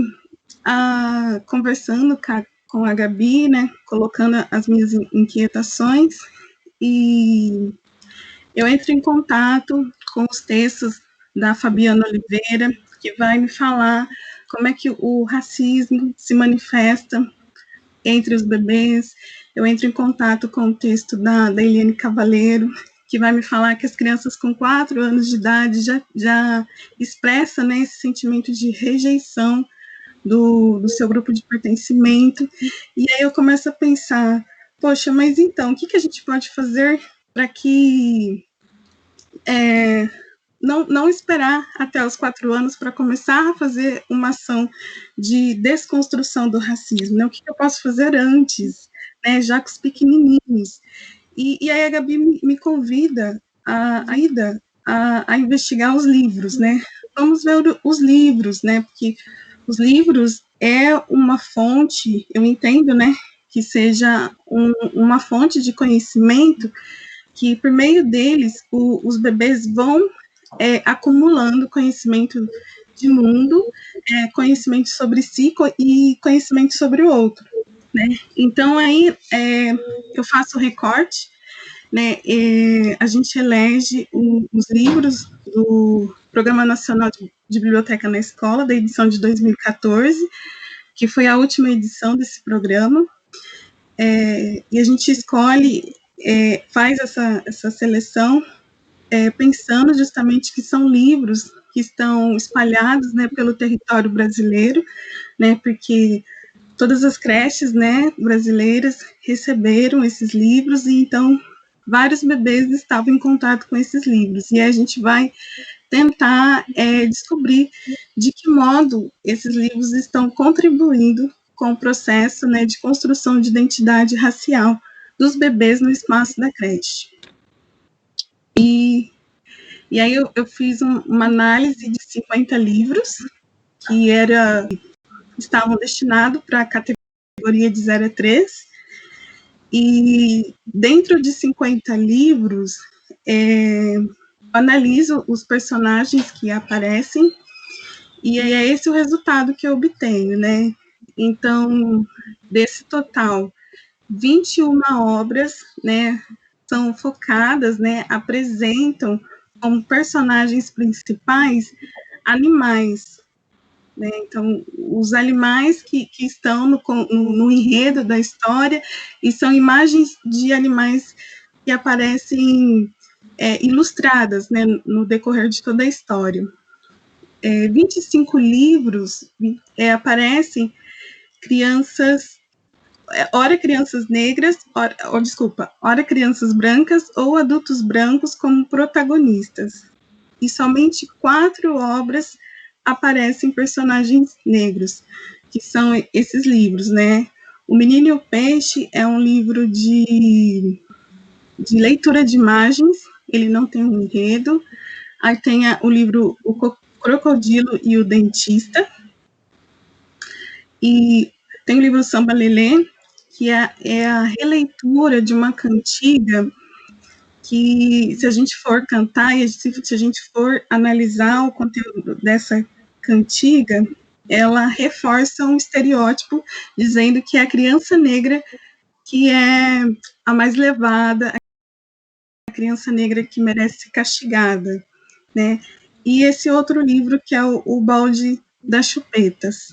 Speaker 2: conversando com a Gabi, né, colocando as minhas inquietações, e eu entro em contato com os textos da Fabiana Oliveira, que vai me falar como é que o racismo se manifesta entre os bebês. Eu entro em contato com o texto da Eliane Cavaleiro, que vai me falar que as crianças com 4 anos de idade já expressam, né, esse sentimento de rejeição do seu grupo de pertencimento. E aí eu começo a pensar, poxa, mas então, o que a gente pode fazer para que não esperar até os 4 anos para começar a fazer uma ação de desconstrução do racismo, né? O que eu posso fazer antes, né, já com os pequenininhos? E aí a Gabi me convida a investigar os livros, né? Vamos ver os livros, né? Porque os livros é uma fonte, eu entendo, né, que seja uma fonte de conhecimento que, por meio deles, os bebês vão acumulando conhecimento de mundo, conhecimento sobre si e conhecimento sobre o outro, né? Então, aí, eu faço o recorte, né? A gente elege os livros do Programa Nacional de Biblioteca na Escola, da edição de 2014, que foi a última edição desse programa, e a gente escolhe, faz essa seleção, pensando justamente que são livros que estão espalhados, né, pelo território brasileiro, né, porque todas as creches, né, brasileiras receberam esses livros, e então vários bebês estavam em contato com esses livros, e a gente vai tentar descobrir de que modo esses livros estão contribuindo com o processo, né, de construção de identidade racial dos bebês no espaço da creche. E aí eu fiz uma análise de 50 livros que estavam destinados para a categoria de 0 a 3, e dentro de 50 livros, eu analiso os personagens que aparecem, e é esse o resultado que eu obtenho, né? Então, desse total, 21 obras, né, são focadas, né, apresentam como personagens principais animais, né? Então, os animais que estão no enredo da história, e são imagens de animais que aparecem ilustradas, né, no decorrer de toda a história. 25 livros aparecem crianças, ora crianças negras, ora crianças brancas ou adultos brancos como protagonistas. E somente 4 obras aparecem personagens negros, que são esses livros, né? O Menino e o Peixe é um livro de leitura de imagens, ele não tem um enredo. Aí tem o livro O Crocodilo e o Dentista, e tem o livro Samba Lelê, que é a releitura de uma cantiga que, se a gente for cantar e se a gente for analisar o conteúdo dessa cantiga, ela reforça um estereótipo dizendo que é a criança negra que é a mais levada, a criança negra que merece ser castigada, né? E esse outro livro, que é o Balde das Chupetas,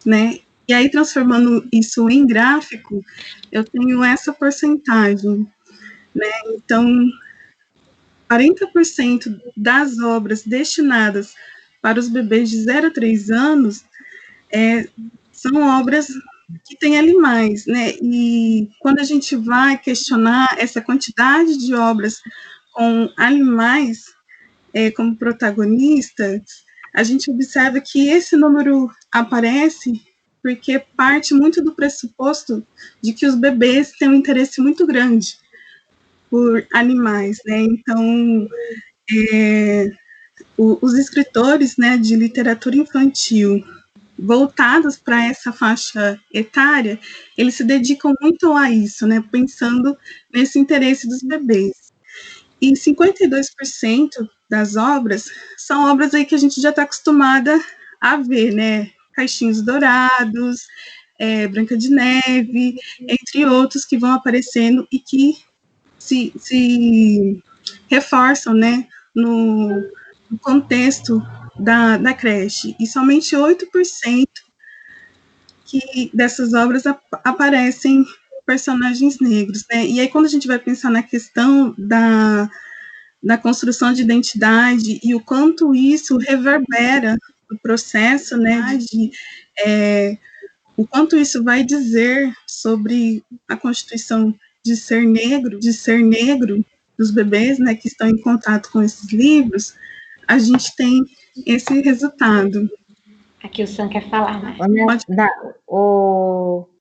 Speaker 2: né? E aí, transformando isso em gráfico, eu tenho essa porcentagem, né? Então, 40% das obras destinadas para os bebês de 0 a 3 anos são obras que têm animais, né? E quando a gente vai questionar essa quantidade de obras com animais como protagonistas, a gente observa que esse número aparece porque parte muito do pressuposto de que os bebês têm um interesse muito grande por animais, né? Então, os escritores, né, de literatura infantil voltados para essa faixa etária, eles se dedicam muito a isso, né, pensando nesse interesse dos bebês. E 52% das obras são obras aí que a gente já está acostumada a ver, né, Caixinhos Dourados, Branca de Neve, entre outros que vão aparecendo e que se reforçam, né, no contexto da creche, e somente 8% dessas obras aparecem personagens negros, né? E aí, quando a gente vai pensar na questão da construção de identidade e o quanto isso reverbera o processo, né, o quanto isso vai dizer sobre a constituição de ser negro, dos bebês, né, que estão em contato com esses livros, a gente tem esse resultado.
Speaker 1: Aqui o Sam quer falar, né?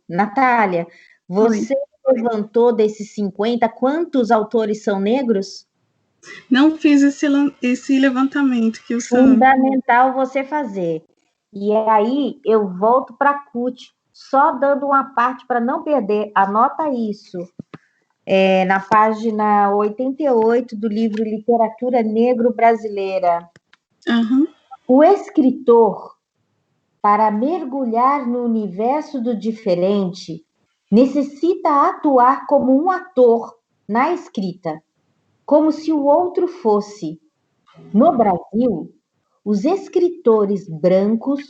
Speaker 3: Natália, você levantou desses 50, quantos autores são negros?
Speaker 2: Não fiz esse levantamento que o Sam...
Speaker 3: Fundamental você fazer. E aí eu volto para a CUT. Só dando uma parte para não perder, anota isso. Na página 88 do livro Literatura Negro-Brasileira.
Speaker 2: Uhum.
Speaker 3: O escritor, para mergulhar no universo do diferente, necessita atuar como um ator na escrita, como se o outro fosse. No Brasil, os escritores brancos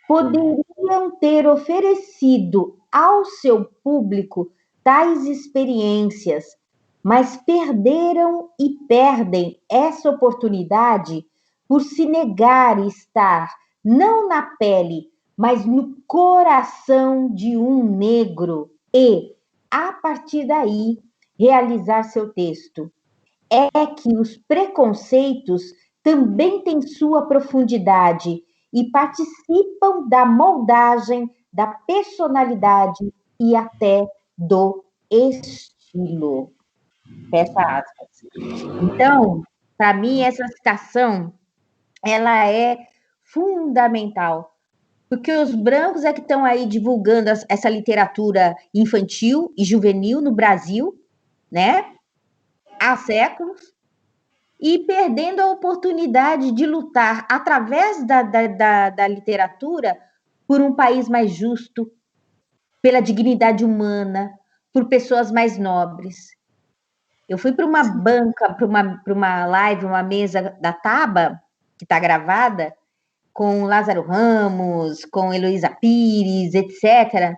Speaker 3: poderiam ter oferecido ao seu público tais experiências, mas perderam e perdem essa oportunidade por se negar a estar não na pele, mas no coração de um negro e, a partir daí, realizar seu texto. É que os preconceitos também têm sua profundidade e participam da moldagem da personalidade e até do estilo. Fecha aspas. Então, para mim, essa citação, ela é fundamental, porque os brancos é que estão aí divulgando essa literatura infantil e juvenil no Brasil, né? Há séculos, e perdendo a oportunidade de lutar através da literatura por um país mais justo, pela dignidade humana, por pessoas mais nobres. Eu fui para uma banca, para uma live, uma mesa da Taba, que está gravada, com Lázaro Ramos, com Heloísa Pires, etc.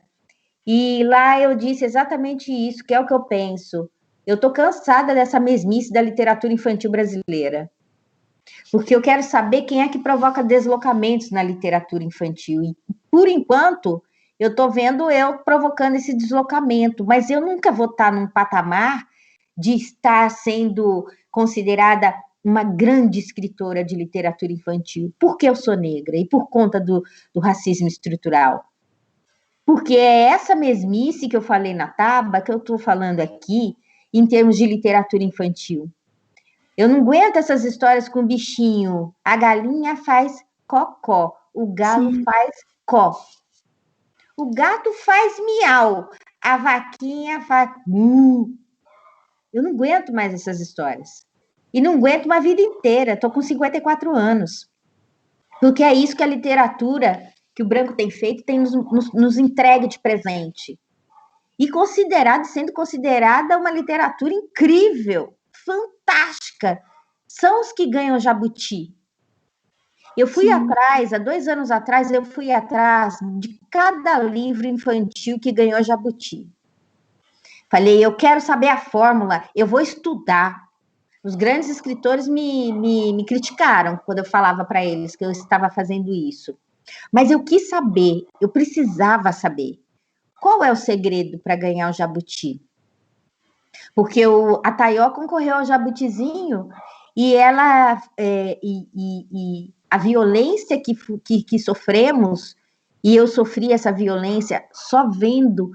Speaker 3: E lá eu disse exatamente isso, que é o que eu penso. Eu estou cansada dessa mesmice da literatura infantil brasileira, porque eu quero saber quem é que provoca deslocamentos na literatura infantil. E, por enquanto, eu estou vendo eu provocando esse deslocamento, mas eu nunca vou estar num patamar de estar sendo considerada uma grande escritora de literatura infantil, porque eu sou negra e por conta do racismo estrutural. Porque é essa mesmice que eu falei na Taba, que eu estou falando aqui, em termos de literatura infantil. Eu não aguento essas histórias com bichinho. A galinha faz cocó, o galo
Speaker 2: Sim.
Speaker 3: faz có. O gato faz miau, a vaquinha faz mu. Eu não aguento mais essas histórias. E não aguento uma vida inteira. Estou com 54 anos. Porque é isso que a literatura que o branco tem feito tem nos entregue de presente. E sendo considerada uma literatura incrível, fantástica. São os que ganham jabuti. Eu fui atrás, há 2 anos atrás, eu fui atrás de cada livro infantil que ganhou jabuti. Falei, eu quero saber a fórmula, eu vou estudar. Os grandes escritores me criticaram quando eu falava para eles que eu estava fazendo isso. Mas eu quis saber, eu precisava saber. Qual é o segredo para ganhar o jabuti? Porque a Tayó concorreu ao Jabutizinho e ela a violência que sofremos, e eu sofri essa violência só vendo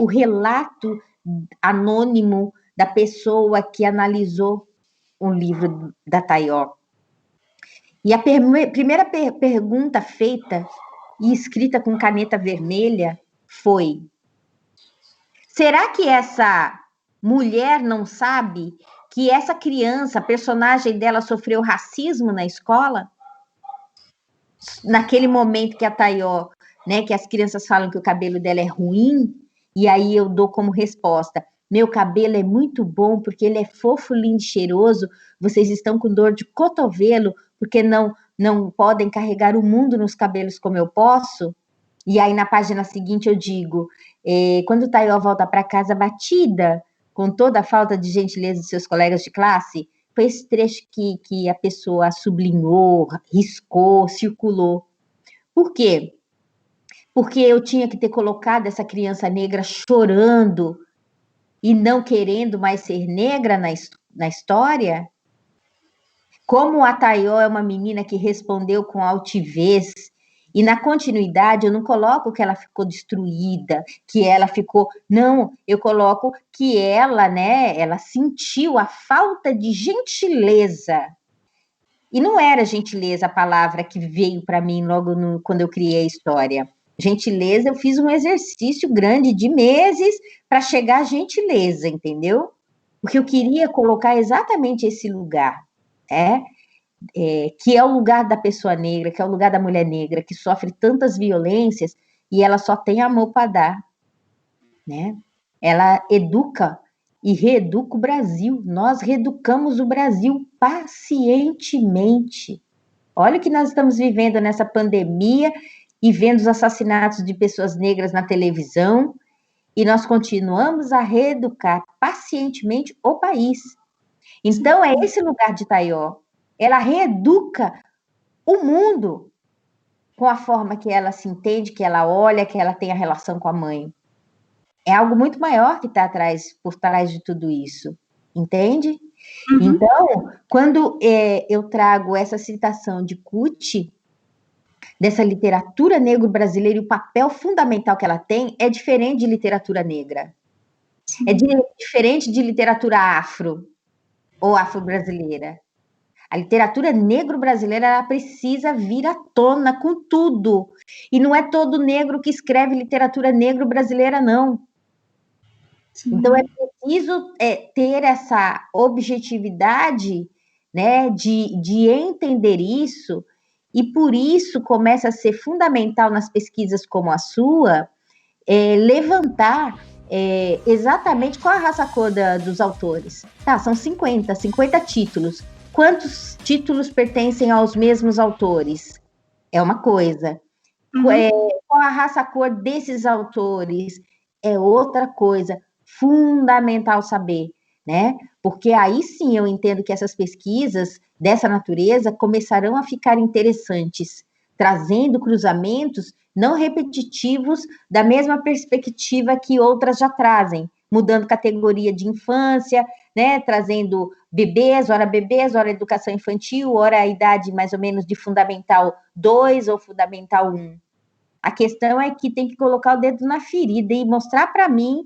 Speaker 3: o relato anônimo da pessoa que analisou o livro da Tayó. E a primeira pergunta feita e escrita com caneta vermelha foi: será que essa mulher não sabe que essa criança, a personagem dela, sofreu racismo na escola? Naquele momento que a Tayó, né, que as crianças falam que o cabelo dela é ruim, e aí eu dou como resposta: meu cabelo é muito bom porque ele é fofo, lindo, cheiroso. Vocês estão com dor de cotovelo porque não podem carregar o mundo nos cabelos como eu posso? E aí na página seguinte eu digo: quando Tayó volta para casa batida, com toda a falta de gentileza de seus colegas de classe, foi esse trecho que a pessoa sublinhou, riscou, circulou. Por quê? Porque eu tinha que ter colocado essa criança negra chorando e não querendo mais ser negra na história? Como a Tayó é uma menina que respondeu com altivez, e na continuidade eu não coloco que ela ficou destruída, que ela ficou... Não, eu coloco que ela, né, ela sentiu a falta de gentileza. E não era gentileza a palavra que veio para mim logo quando eu criei a história. Gentileza, eu fiz um exercício grande de meses para chegar à gentileza, entendeu? Porque eu queria colocar exatamente esse lugar, que é o lugar da pessoa negra, que é o lugar da mulher negra, que sofre tantas violências e ela só tem amor para dar, né? Ela educa e reeduca o Brasil. Nós reeducamos o Brasil pacientemente. Olha o que nós estamos vivendo nessa pandemia e vendo os assassinatos de pessoas negras na televisão, e nós continuamos a reeducar pacientemente o país. Então, é esse lugar de Taió. Ela reeduca o mundo com a forma que ela se entende, que ela olha, que ela tem a relação com a mãe. É algo muito maior que está por trás de tudo isso, entende? Uhum. Então, quando eu trago essa citação de Kuti, dessa literatura negro-brasileira, e o papel fundamental que ela tem, é diferente de literatura negra. Sim. É diferente de literatura afro ou afro-brasileira. A literatura negro-brasileira, ela precisa vir à tona com tudo. E não é todo negro que escreve literatura negro-brasileira, não. Sim. Então, é preciso ter essa objetividade, né, de entender isso, e por isso começa a ser fundamental nas pesquisas como a sua, levantar exatamente qual a raça-cor dos autores. Tá, são 50 títulos. Quantos títulos pertencem aos mesmos autores? É uma coisa. Uhum. Qual a raça-cor desses autores? É outra coisa. Fundamental saber, né? Porque aí sim eu entendo que essas pesquisas dessa natureza começarão a ficar interessantes, trazendo cruzamentos não repetitivos da mesma perspectiva que outras já trazem, mudando categoria de infância, né? Trazendo bebês, ora educação infantil, ora a idade mais ou menos de Fundamental 2 ou Fundamental 1. A questão é que tem que colocar o dedo na ferida e mostrar para mim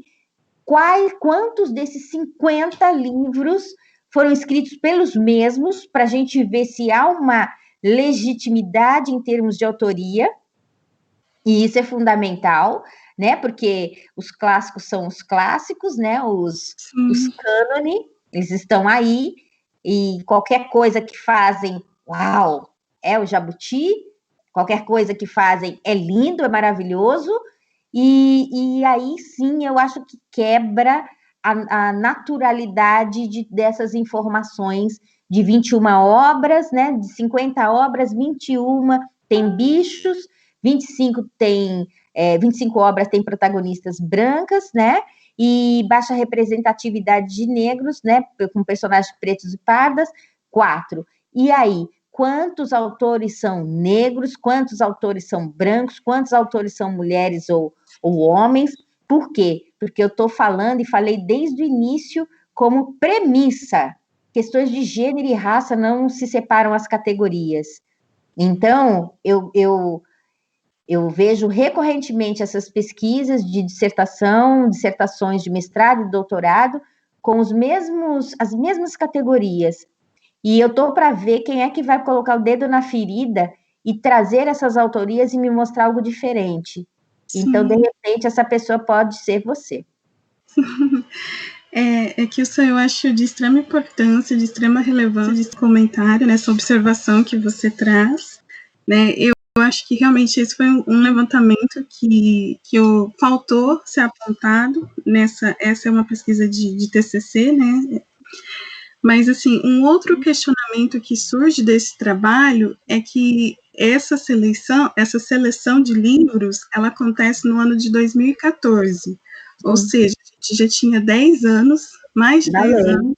Speaker 3: quantos desses 50 livros foram escritos pelos mesmos, para a gente ver se há uma legitimidade em termos de autoria, e isso é fundamental, né? Porque os clássicos são os clássicos, né? Os cânone, eles estão aí, e qualquer coisa que fazem, uau, é o Jabuti, qualquer coisa que fazem é lindo, é maravilhoso, e aí sim eu acho que quebra a naturalidade dessas informações de 21 obras, né? De 50 obras, 21 tem bichos, 25 obras tem protagonistas brancas, né? E baixa representatividade de negros, né? Com personagens pretos e pardas, 4. E aí, quantos autores são negros, quantos autores são brancos, quantos autores são mulheres ou homens? Por quê? Porque eu estou falando e falei desde o início como premissa. Questões de gênero e raça não se separam as categorias. Então, eu vejo recorrentemente essas pesquisas de dissertações de mestrado e doutorado com as mesmas categorias. E eu estou para ver quem é que vai colocar o dedo na ferida e trazer essas autorias e me mostrar algo diferente. Sim. Então, de repente, essa pessoa pode ser você.
Speaker 2: Que isso eu acho de extrema importância, de extrema relevância esse comentário, né, essa observação que você traz, né, eu acho que realmente esse foi um levantamento que faltou ser apontado essa é uma pesquisa de TCC, né, mas assim, um outro questionamento que surge desse trabalho é que essa seleção de livros, ela acontece no ano de 2014, ou seja, a gente já tinha 10 anos, mais de 10 anos,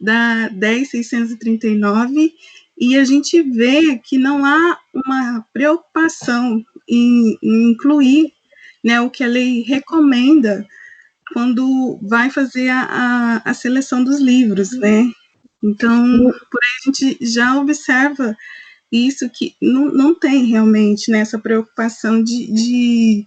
Speaker 2: da 10.639, e a gente vê que não há uma preocupação em incluir, né, o que a lei recomenda quando vai fazer a seleção dos livros, né? Então, por aí a gente já observa isso, que não tem realmente, né, essa preocupação de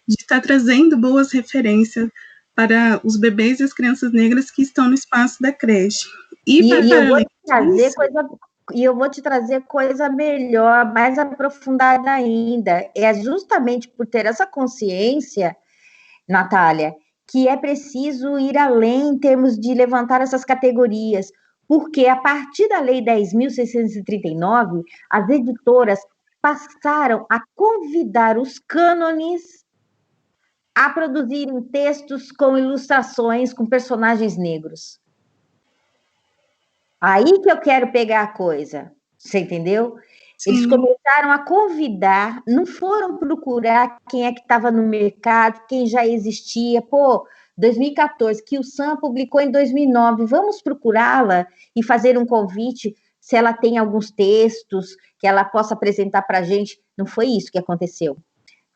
Speaker 2: estar trazendo boas referências para os bebês e as crianças negras que estão no espaço da creche.
Speaker 3: E eu vou trazer coisa E eu vou te trazer coisa melhor, mais aprofundada ainda. É justamente por ter essa consciência, Natália, que é preciso ir além em termos de levantar essas categorias, porque a partir da Lei 10.639, as editoras passaram a convidar os cânones a produzirem textos com ilustrações com personagens negros. Aí que eu quero pegar a coisa, você entendeu?
Speaker 2: Sim.
Speaker 3: Eles começaram a convidar, não foram procurar quem é que estava no mercado, quem já existia. Pô, 2014, que o Sam publicou em 2009, vamos procurá-la e fazer um convite, se ela tem alguns textos que ela possa apresentar para a gente. Não foi isso que aconteceu.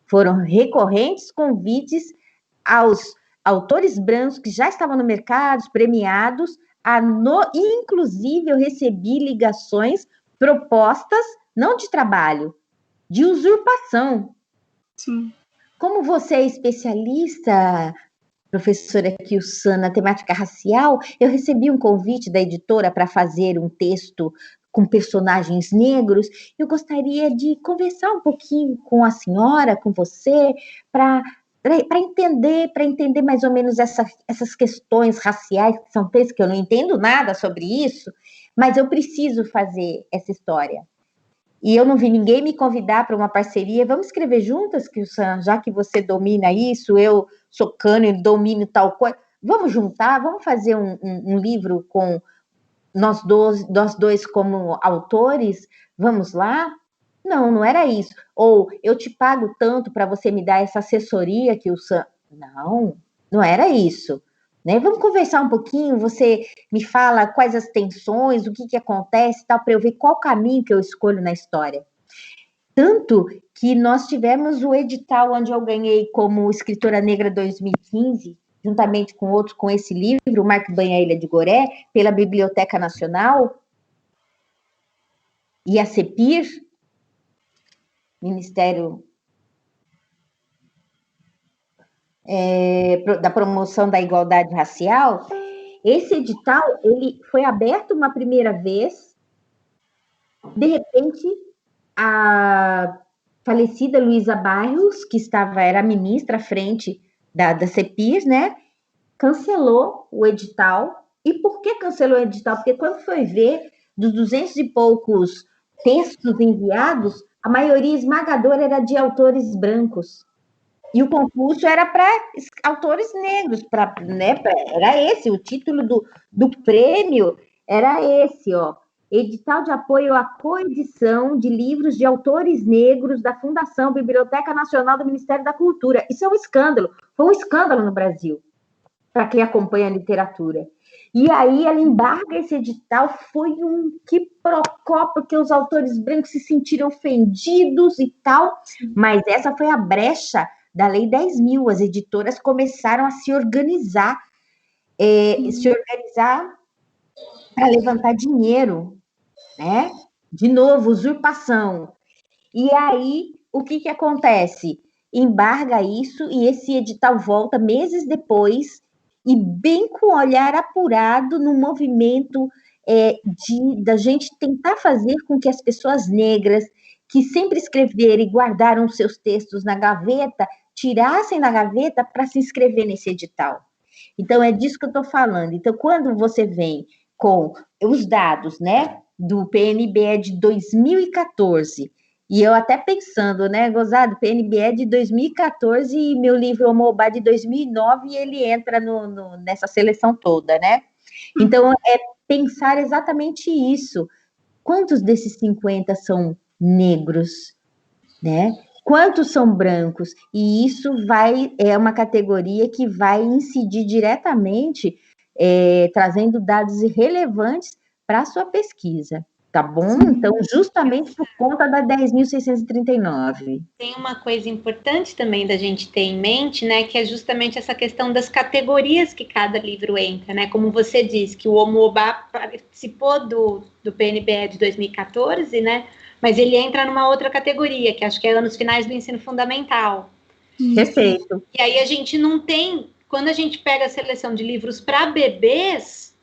Speaker 3: Foram recorrentes convites aos autores brancos que já estavam no mercado, premiados, inclusive eu recebi ligações, propostas, não de trabalho, de usurpação.
Speaker 2: Sim.
Speaker 3: Como você é especialista, professora Kilsan, na temática racial, eu recebi um convite da editora para fazer um texto com personagens negros. Eu gostaria de conversar um pouquinho com a senhora, com você, para entender mais ou menos essas questões raciais, que são textos que eu não entendo nada sobre isso, mas eu preciso fazer essa história. E eu não vi ninguém me convidar para uma parceria. Vamos escrever juntas, Kilsan, já que você domina isso, eu sou cânion, domino tal coisa. Vamos juntar, vamos fazer um livro com nós dois como autores? Vamos lá? Não, não era isso. Ou eu te pago tanto para você me dar essa assessoria, Kilsan. Não, não era isso. Né? Vamos conversar um pouquinho, você me fala quais as tensões, o que acontece, tal, para eu ver qual caminho que eu escolho na história. Tanto que nós tivemos o edital onde eu ganhei como escritora negra 2015, juntamente com outros, com esse livro, Marco Banha, Ilha de Goré, pela Biblioteca Nacional, e a CEPIR, Ministério da Promoção da Igualdade Racial. Esse edital, ele foi aberto uma primeira vez, de repente, a falecida Luísa Barros, que era ministra à frente da CEPIR, né, cancelou o edital. E por que cancelou o edital? Porque quando foi ver, dos 200 e poucos textos enviados, a maioria esmagadora era de autores brancos. E o concurso era para autores negros, era esse, o título do prêmio era esse, ó. Edital de apoio à coedição de livros de autores negros da Fundação Biblioteca Nacional do Ministério da Cultura. Isso é um escândalo, foi um escândalo no Brasil, para quem acompanha a literatura. E aí ela embarga esse edital, foi um quiprocó, porque os autores brancos se sentiram ofendidos e tal, mas essa foi a brecha da Lei 10.000, as editoras começaram a se organizar para levantar dinheiro, né? De novo, usurpação. E aí, o que acontece? Embarga isso e esse edital volta meses depois e bem com o olhar apurado no movimento da gente tentar fazer com que as pessoas negras que sempre escreveram e guardaram seus textos na gaveta, tirassem da gaveta para se inscrever nesse edital. Então, é disso que eu estou falando. Então, quando você vem com os dados, né, do PNBE de 2014, e eu até pensando, né, gozado, PNBE de 2014 e meu livro Omobá de 2009, e ele entra nessa seleção toda, né? Então, é pensar exatamente isso. Quantos desses 50 são negros, né? Quantos são brancos? E isso é uma categoria que vai incidir diretamente, trazendo dados relevantes para a sua pesquisa, tá bom? Então, justamente por conta da 10.639.
Speaker 1: Tem uma coisa importante também da gente ter em mente, né, que é justamente essa questão das categorias que cada livro entra, né? Como você disse, que o Omobá participou do PNBE de 2014, né? Mas ele entra numa outra categoria, que acho que é anos finais do ensino fundamental.
Speaker 3: Perfeito.
Speaker 1: E aí a gente não tem, quando a gente pega a seleção de livros para bebês,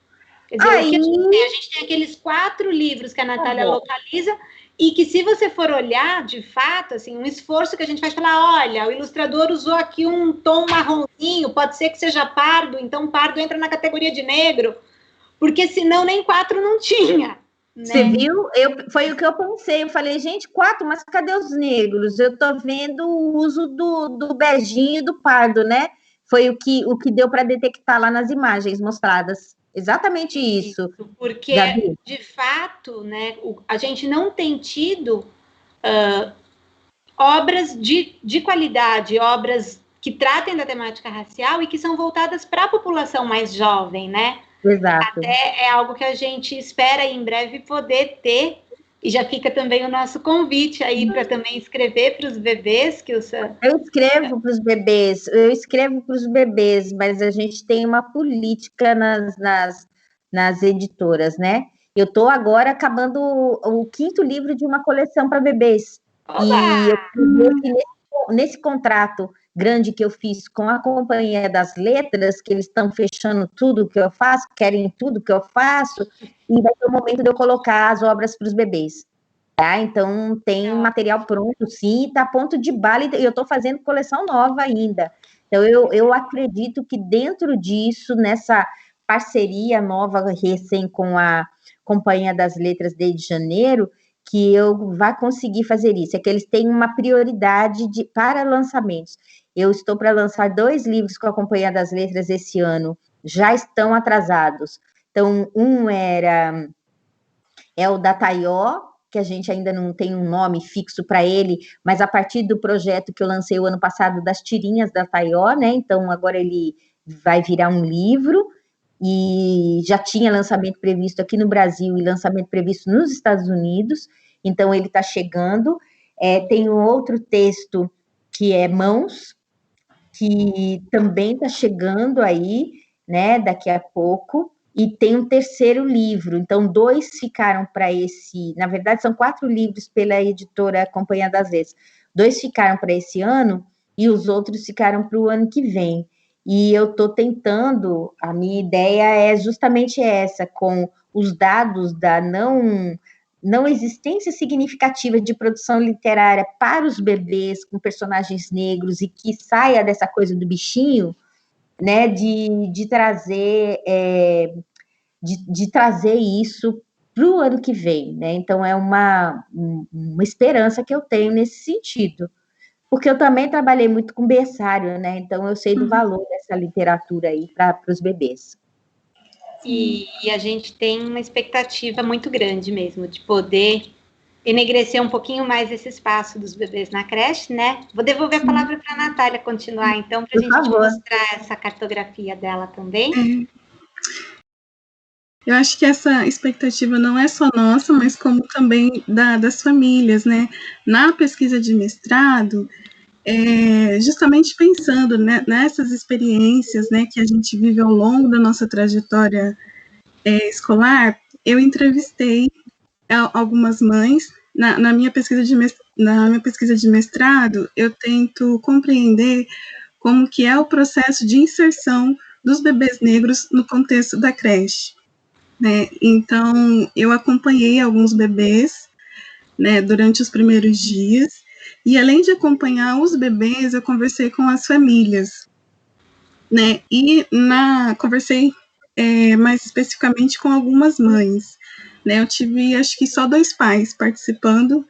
Speaker 1: Quer dizer, o que a gente tem aqueles 4 livros que a Natália localiza, e que, se você for olhar, de fato, assim, um esforço que a gente faz falar, olha, o ilustrador usou aqui um tom marronzinho, pode ser que seja pardo, então pardo entra na categoria de negro, porque senão nem 4 não tinha. Né?
Speaker 3: Você viu? Foi o que eu pensei. Eu falei, gente, 4, mas cadê os negros? Eu tô vendo o uso do beijinho e do pardo, né? Foi o que deu para detectar lá nas imagens mostradas. Exatamente isso.
Speaker 1: Porque, Gabi, de fato, né, a gente não tem tido obras de qualidade, obras que tratem da temática racial e que são voltadas para a população mais jovem, né?
Speaker 3: Exato.
Speaker 1: Até é algo que a gente espera em breve poder ter, e já fica também o nosso convite aí para também escrever para os bebês. Eu
Speaker 3: escrevo para os bebês, mas a gente tem uma política nas editoras, né? Eu estou agora acabando o 5º livro de uma coleção para bebês.
Speaker 1: Olá!
Speaker 3: E eu nesse contrato grande que eu fiz com a Companhia das Letras, que eles estão fechando tudo que eu faço, querem tudo que eu faço, e vai ter o momento de eu colocar as obras para os bebês. Tá? Então, tem material pronto, sim, está a ponto de bala, e eu estou fazendo coleção nova ainda. Então, eu acredito que dentro disso, nessa parceria nova, recém, com a Companhia das Letras desde janeiro, que eu vá conseguir fazer isso, é que eles têm uma prioridade para lançamentos. Eu estou para lançar 2 livros com a Companhia das Letras esse ano, já estão atrasados. Então, um é o da Taió, que a gente ainda não tem um nome fixo para ele, mas a partir do projeto que eu lancei o ano passado das tirinhas da Taió, né? Então, agora ele vai virar um livro, e já tinha lançamento previsto aqui no Brasil e lançamento previsto nos Estados Unidos, então ele está chegando. Tem um outro texto que é Mãos, que também está chegando aí, né, daqui a pouco, e tem um 3º livro, então 2 ficaram para esse, na verdade são 4 livros pela editora Companhia das Letras, 2 ficaram para esse ano, e os outros ficaram para o ano que vem. E eu estou tentando, a minha ideia é justamente essa, com os dados da não existência significativa de produção literária para os bebês com personagens negros, e que saia dessa coisa do bichinho, né, de trazer isso para o ano que vem, né? Então é uma esperança que eu tenho nesse sentido. Porque eu também trabalhei muito com berçário, né? Então eu sei do valor dessa literatura aí para os bebês.
Speaker 1: E a gente tem uma expectativa muito grande mesmo de poder enegrecer um pouquinho mais esse espaço dos bebês na creche, né? Vou devolver a palavra para a Natália continuar, então, para a gente mostrar essa cartografia dela também.
Speaker 2: Eu acho que essa expectativa não é só nossa, mas como também das famílias, né? Na pesquisa de mestrado, justamente pensando, né, nessas experiências, né, que a gente vive ao longo da nossa trajetória escolar, eu entrevistei algumas mães. Na minha pesquisa de mestrado, eu tento compreender como que é o processo de inserção dos bebês negros no contexto da creche. Né? Então, eu acompanhei alguns bebês, né, durante os primeiros dias, e além de acompanhar os bebês, eu conversei com as famílias, né, e conversei mais especificamente com algumas mães, né, eu tive, acho que só 2 pais participando,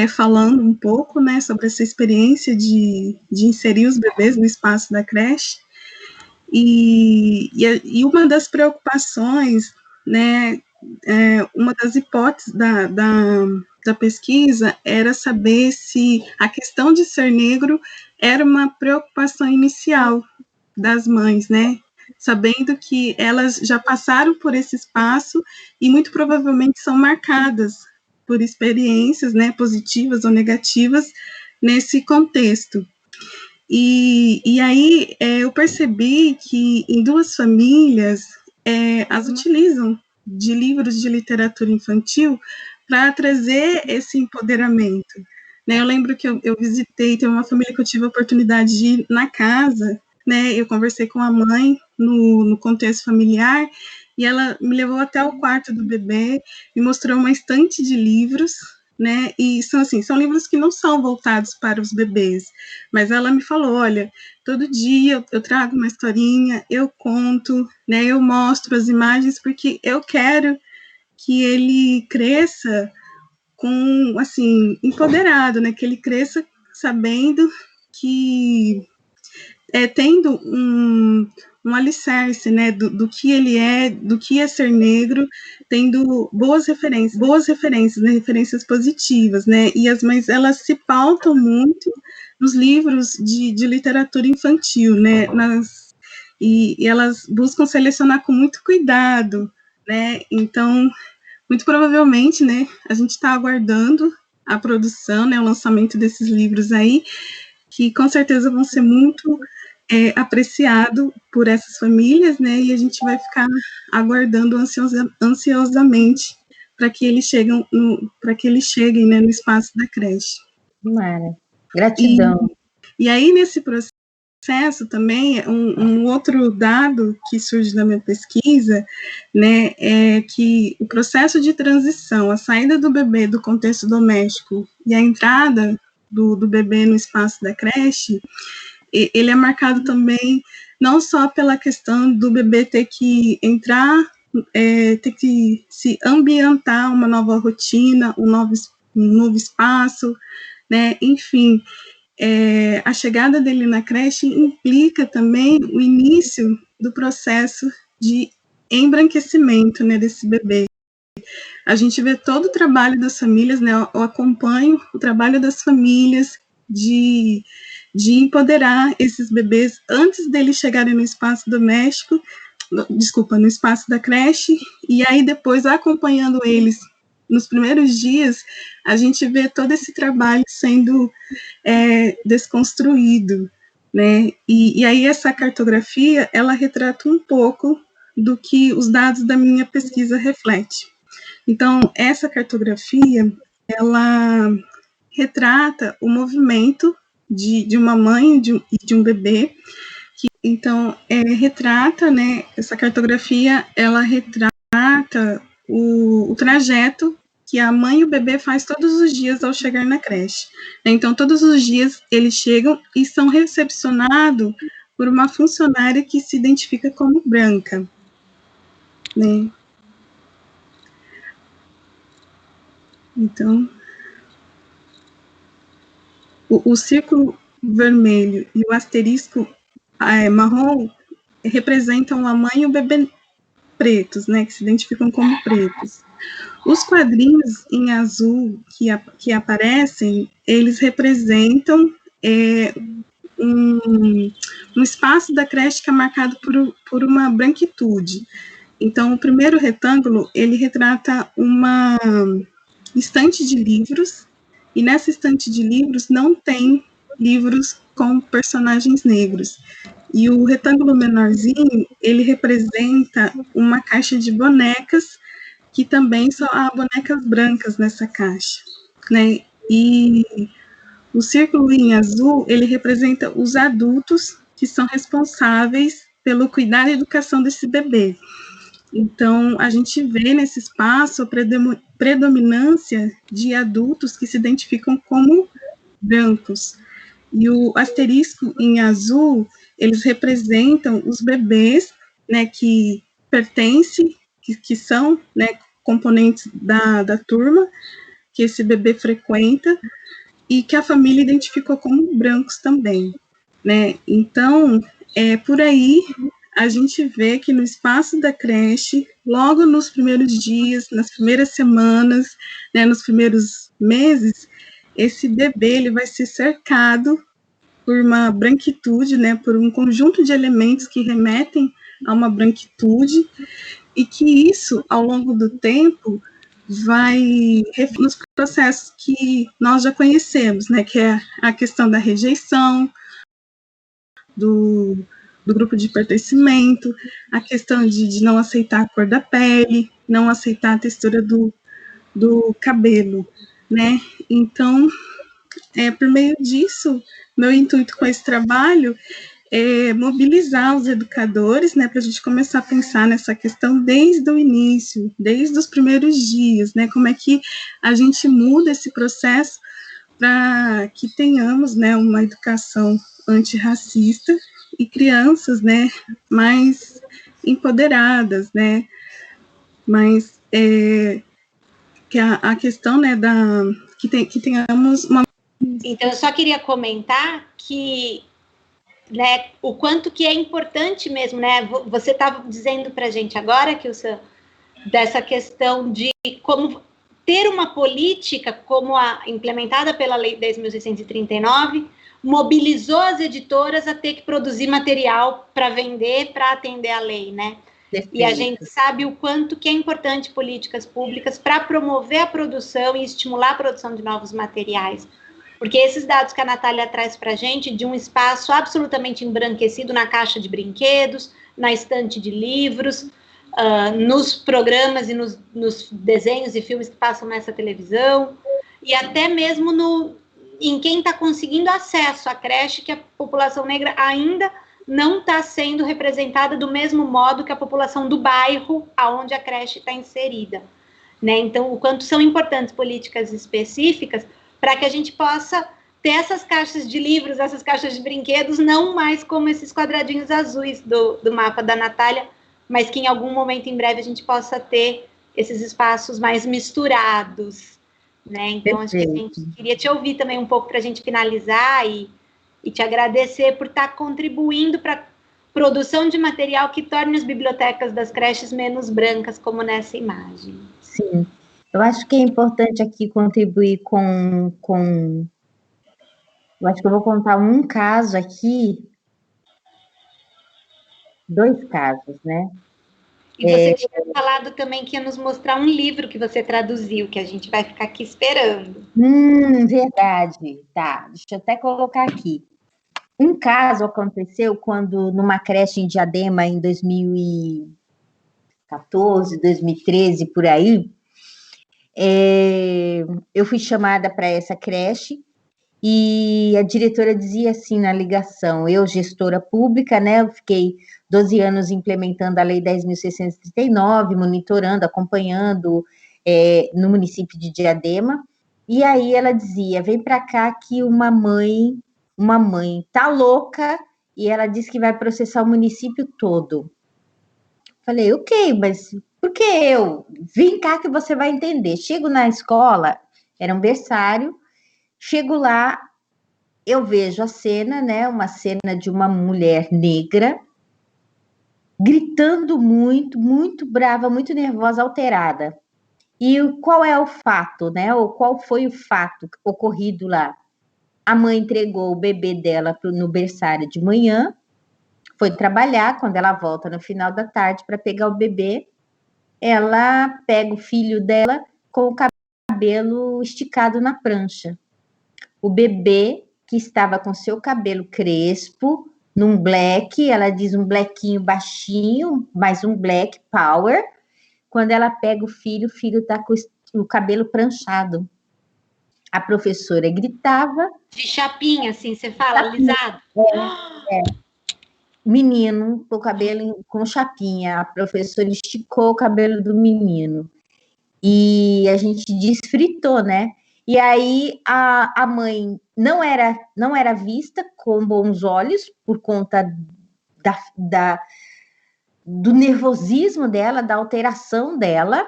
Speaker 2: falando um pouco, né, sobre essa experiência de inserir os bebês no espaço da creche, e uma das preocupações, né, uma das hipóteses da pesquisa era saber se a questão de ser negro era uma preocupação inicial das mães, né, sabendo que elas já passaram por esse espaço e muito provavelmente são marcadas por experiências, né, positivas ou negativas nesse contexto. E aí eu percebi que em 2 famílias as utilizam de livros de literatura infantil para trazer esse empoderamento. Né? Eu lembro que eu visitei, tem uma família que eu tive a oportunidade de ir na casa, né? Eu conversei com a mãe no contexto familiar, e ela me levou até o quarto do bebê, me mostrou uma estante de livros, né, e são livros que não são voltados para os bebês, mas ela me falou, olha, todo dia eu trago uma historinha, eu conto, né, eu mostro as imagens, porque eu quero que ele cresça empoderado, né, que ele cresça sabendo que tendo um alicerce, né, do que ele é, do que é ser negro, tendo boas referências, né, referências positivas, né, e as mães, elas se pautam muito nos livros de literatura infantil, né, e elas buscam selecionar com muito cuidado, né, então, muito provavelmente, né, a gente está aguardando a produção, né, o lançamento desses livros aí, que com certeza vão ser muito apreciado por essas famílias, né? E a gente vai ficar aguardando ansiosamente para que eles cheguem, né, no espaço da creche.
Speaker 3: Mara, gratidão.
Speaker 2: E aí nesse processo também um outro dado que surge da minha pesquisa, né, é que o processo de transição, a saída do bebê do contexto doméstico e a entrada do bebê no espaço da creche, ele é marcado também não só pela questão do bebê ter que entrar, ter que se ambientar uma nova rotina, um novo espaço, né? Enfim, a chegada dele na creche implica também o início do processo de embranquecimento, né, desse bebê. A gente vê todo o trabalho das famílias, né? Eu acompanho o trabalho das famílias de empoderar esses bebês antes deles chegarem no espaço doméstico, no espaço da creche, e aí depois acompanhando eles nos primeiros dias, a gente vê todo esse trabalho sendo desconstruído, né? E aí essa cartografia, ela retrata um pouco do que os dados da minha pesquisa refletem. Então, essa cartografia, ela retrata o movimento de uma mãe e de um bebê. Então, retrata, né, essa cartografia, ela retrata o trajeto que a mãe e o bebê faz todos os dias ao chegar na creche. Então, todos os dias eles chegam e são recepcionados por uma funcionária que se identifica como branca, né? Então, o círculo vermelho e o asterisco marrom representam a mãe e o bebê pretos, né, que se identificam como pretos. Os quadrinhos em azul que aparecem, eles representam um espaço da creche que é marcado por uma branquitude. Então, o primeiro retângulo, ele retrata uma estante de livros, e nessa estante de livros não tem livros com personagens negros. E o retângulo menorzinho, ele representa uma caixa de bonecas, que também só há bonecas brancas nessa caixa, né? E o círculo em azul, ele representa os adultos que são responsáveis pelo cuidado e educação desse bebê. Então, a gente vê nesse espaço a predominância de adultos que se identificam como brancos. E o asterisco em azul, eles representam os bebês, né, que pertencem, que são, né, componentes da turma, que esse bebê frequenta, e que a família identificou como brancos também, né? Então, por aí, a gente vê que no espaço da creche, logo nos primeiros dias, nas primeiras semanas, né, nos primeiros meses, esse bebê ele vai ser cercado por uma branquitude, né, por um conjunto de elementos que remetem a uma branquitude, e que isso, ao longo do tempo, vai nos processos que nós já conhecemos, né, que é a questão da rejeição, do grupo de pertencimento, a questão de não aceitar a cor da pele, não aceitar a textura do cabelo, né? Então, por meio disso, meu intuito com esse trabalho mobilizar os educadores, né, para a gente começar a pensar nessa questão desde o início, desde os primeiros dias, né, como é que a gente muda esse processo para que tenhamos, né, uma educação antirracista e crianças, né, mais empoderadas, né, mas que a questão, né, que tenhamos uma...
Speaker 1: Então, eu só queria comentar que, né, o quanto que é importante mesmo, né, você estava dizendo para a gente agora, Kilson, dessa questão de como ter uma política como a implementada pela Lei 10.639 mobilizou as editoras a ter que produzir material para vender, para atender a lei, né? Perfeito. E a gente sabe o quanto que é importante políticas públicas para promover a produção e estimular a produção de novos materiais. Porque esses dados que a Natália traz para a gente, de um espaço absolutamente embranquecido na caixa de brinquedos, na estante de livros, nos programas e nos desenhos e filmes que passam nessa televisão, e até mesmo em quem está conseguindo acesso à creche, que a população negra ainda não está sendo representada do mesmo modo que a população do bairro aonde a creche está inserida, né? Então, o quanto são importantes políticas específicas para que a gente possa ter essas caixas de livros, essas caixas de brinquedos, não mais como esses quadradinhos azuis do mapa da Natália, mas que em algum momento em breve a gente possa ter esses espaços mais misturados, né? Então, acho que a gente queria te ouvir também um pouco para a gente finalizar e te agradecer por estar contribuindo para a produção de material que torne as bibliotecas das creches menos brancas, como nessa imagem.
Speaker 3: Sim, eu acho que é importante aqui contribuir com... Eu acho que eu vou contar um caso aqui, 2 casos, né?
Speaker 1: E você tinha falado também que ia nos mostrar um livro que você traduziu, que a gente vai ficar aqui esperando.
Speaker 3: Verdade. Tá, deixa eu até colocar aqui. Um caso aconteceu quando, numa creche em Diadema, em 2014, 2013, por aí, eu fui chamada para essa creche e a diretora dizia assim na ligação, eu, gestora pública, né, eu fiquei 12 anos implementando a Lei 10.639, monitorando, acompanhando no município de Diadema, e aí ela dizia, vem para cá que uma mãe tá louca e ela disse que vai processar o município todo. Falei, ok, mas por que eu? Vem cá que você vai entender. Chego na escola, era um berçário, chego lá, eu vejo a cena, né? Uma cena de uma mulher negra gritando muito, muito brava, muito nervosa, alterada. E qual é o fato, né? Ou qual foi o fato ocorrido lá? A mãe entregou o bebê dela no berçário de manhã, foi trabalhar, quando ela volta no final da tarde para pegar o bebê, ela pega o filho dela com o cabelo esticado na prancha. O bebê, que estava com seu cabelo crespo, num black, ela diz um blackinho baixinho, mas um black power. Quando ela pega o filho está com o cabelo pranchado. A professora gritava.
Speaker 1: De chapinha, assim, você fala, alisado?
Speaker 3: Menino com o cabelo com chapinha. A professora esticou o cabelo do menino. E a gente desfritou, né? E aí a mãe não era vista com bons olhos por conta do nervosismo dela, da alteração dela,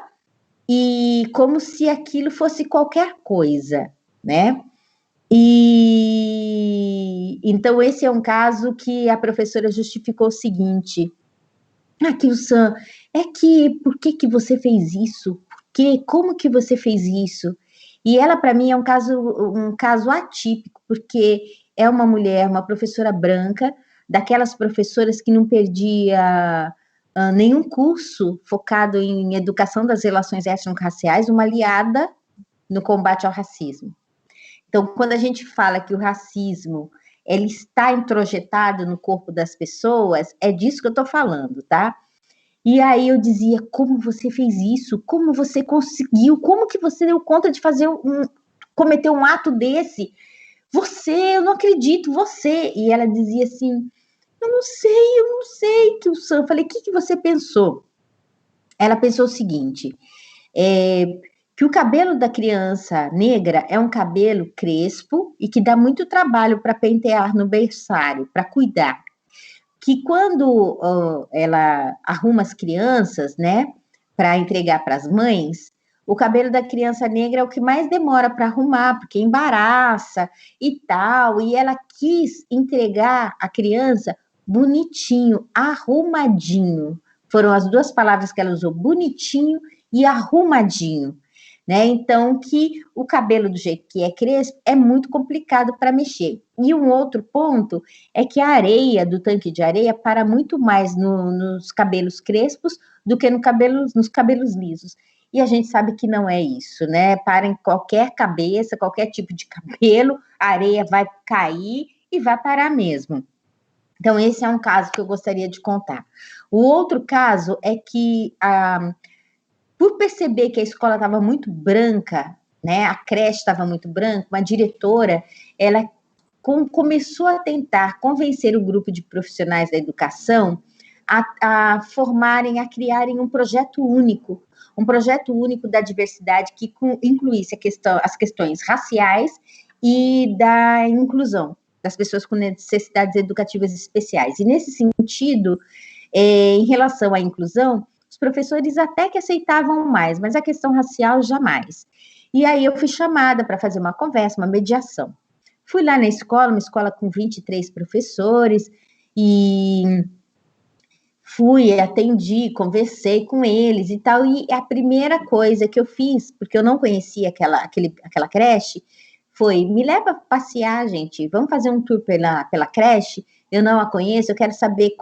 Speaker 3: e como se aquilo fosse qualquer coisa, né? E então esse é um caso que a professora justificou o seguinte: Kilson, por que você fez isso? Como que você fez isso? E ela, para mim, é um caso atípico, porque é uma mulher, uma professora branca, daquelas professoras que não perdia nenhum curso focado em educação das relações étnico-raciais, uma aliada no combate ao racismo. Então, quando a gente fala que o racismo ele está introjetado no corpo das pessoas, é disso que eu estou falando, tá? E aí eu dizia, como você fez isso? Como você conseguiu? Como que você deu conta de cometer um ato desse? Eu não acredito, você. E ela dizia assim, Eu não sei, que o Sam. Falei, o que você pensou? Ela pensou o seguinte, que o cabelo da criança negra é um cabelo crespo e que dá muito trabalho para pentear no berçário, para cuidar. Que quando ela arruma as crianças, né, para entregar para as mães, o cabelo da criança negra é o que mais demora para arrumar, porque embaraça e tal. E ela quis entregar a criança bonitinho, arrumadinho. Foram as duas palavras que ela usou, bonitinho e arrumadinho. Né? Então, que o cabelo do jeito que é crespo é muito complicado para mexer. E um outro ponto é que a areia do tanque de areia para muito mais nos cabelos crespos do que nos cabelos lisos. E a gente sabe que não é isso, né? Para em qualquer cabeça, qualquer tipo de cabelo, a areia vai cair e vai parar mesmo. Então, esse é um caso que eu gostaria de contar. O outro caso é que por perceber que a escola estava muito branca, né, a creche estava muito branca, uma diretora, ela começou a tentar convencer o grupo de profissionais da educação a formarem, a criarem um projeto único da diversidade que incluísse as questões raciais e da inclusão das pessoas com necessidades educativas especiais. E nesse sentido, em relação à inclusão, os professores até que aceitavam mais, mas a questão racial jamais. E aí eu fui chamada para fazer uma conversa, uma mediação. Fui lá na escola, uma escola com 23 professores, e atendi, conversei com eles e tal, e a primeira coisa que eu fiz, porque eu não conhecia aquela creche, foi, me leva para passear, gente, vamos fazer um tour pela creche, eu não a conheço, eu quero saber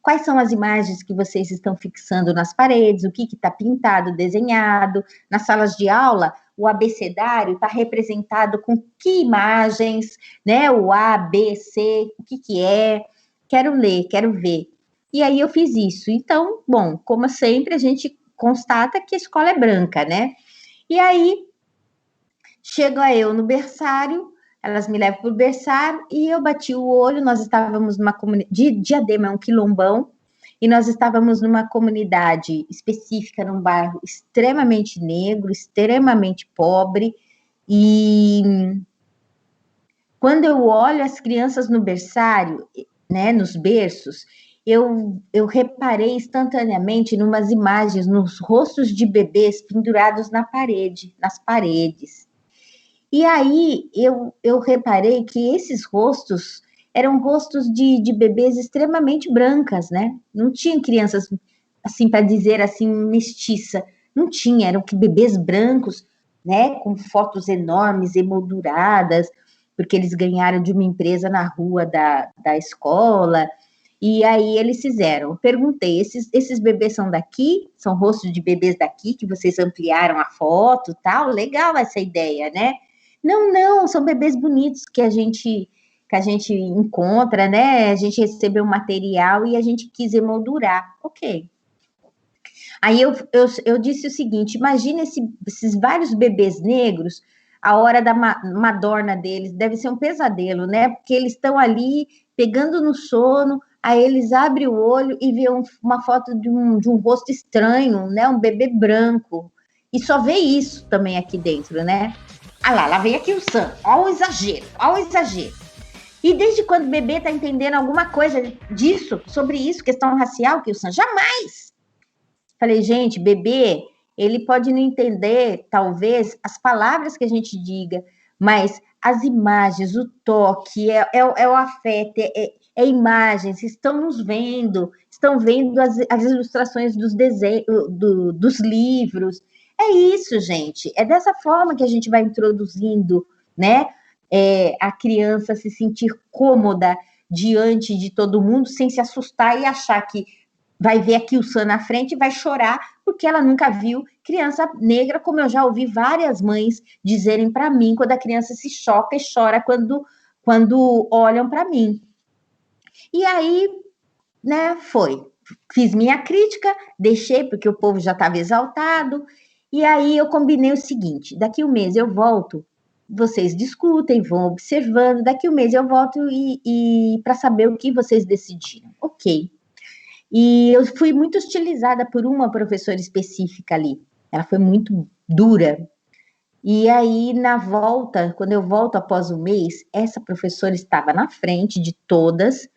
Speaker 3: quais são as imagens que vocês estão fixando nas paredes, o que está pintado, desenhado, nas salas de aula, o abecedário está representado com que imagens, né, o A, B, C, o que é, quero ler, quero ver. E aí eu fiz isso. Então, bom, como sempre, a gente constata que a escola é branca, né? E aí, chega eu no berçário, elas me levam para o berçário e eu bati o olho, nós estávamos numa comunidade, de Diadema, é um quilombão, e nós estávamos numa comunidade específica, num bairro extremamente negro, extremamente pobre, e quando eu olho as crianças no berçário, né, nos berços, eu reparei instantaneamente numas imagens, nos rostos de bebês pendurados nas paredes. E aí eu reparei que esses rostos eram rostos de bebês extremamente brancas, né? Não tinha crianças, assim, para dizer assim, mestiça. Não tinha, eram bebês brancos, né? Com fotos enormes, emolduradas, porque eles ganharam de uma empresa na rua da escola. E aí eles fizeram, perguntei, esses bebês são daqui? São rostos de bebês daqui que vocês ampliaram a foto, tal? Legal essa ideia, né? Não, são bebês bonitos que a gente encontra, né? A gente recebeu um material e a gente quis emoldurar. Ok. Aí eu disse o seguinte, imagina esses vários bebês negros, a hora da madorna deles deve ser um pesadelo, né? Porque eles estão ali pegando no sono, aí eles abrem o olho e vê uma foto de um rosto estranho, né? Um bebê branco. E só vê isso também aqui dentro, né? Ah lá vem aqui o Sam. Olha o exagero. E desde quando o bebê tá entendendo alguma coisa disso, sobre isso, questão racial, que o Sam jamais. Falei, gente, bebê, ele pode não entender, talvez, as palavras que a gente diga, mas as imagens, o toque, é o afeto, é imagens, estão nos vendo, estão vendo as ilustrações dos desenhos, dos livros. É isso, gente. É dessa forma que a gente vai introduzindo, né? A criança se sentir cômoda diante de todo mundo, sem se assustar e achar que vai ver aqui o Sam na frente e vai chorar, porque ela nunca viu criança negra, como eu já ouvi várias mães dizerem para mim, quando a criança se choca e chora quando olham para mim. E aí, né, fiz minha crítica, deixei, porque o povo já estava exaltado, e aí eu combinei o seguinte, daqui um mês eu volto vocês discutem, vão observando, daqui um mês eu volto e para saber o que vocês decidiram. Ok. E eu fui muito hostilizada por uma professora específica ali. Ela foi muito dura. E aí, na volta, quando eu volto após um mês, essa professora estava na frente de todas,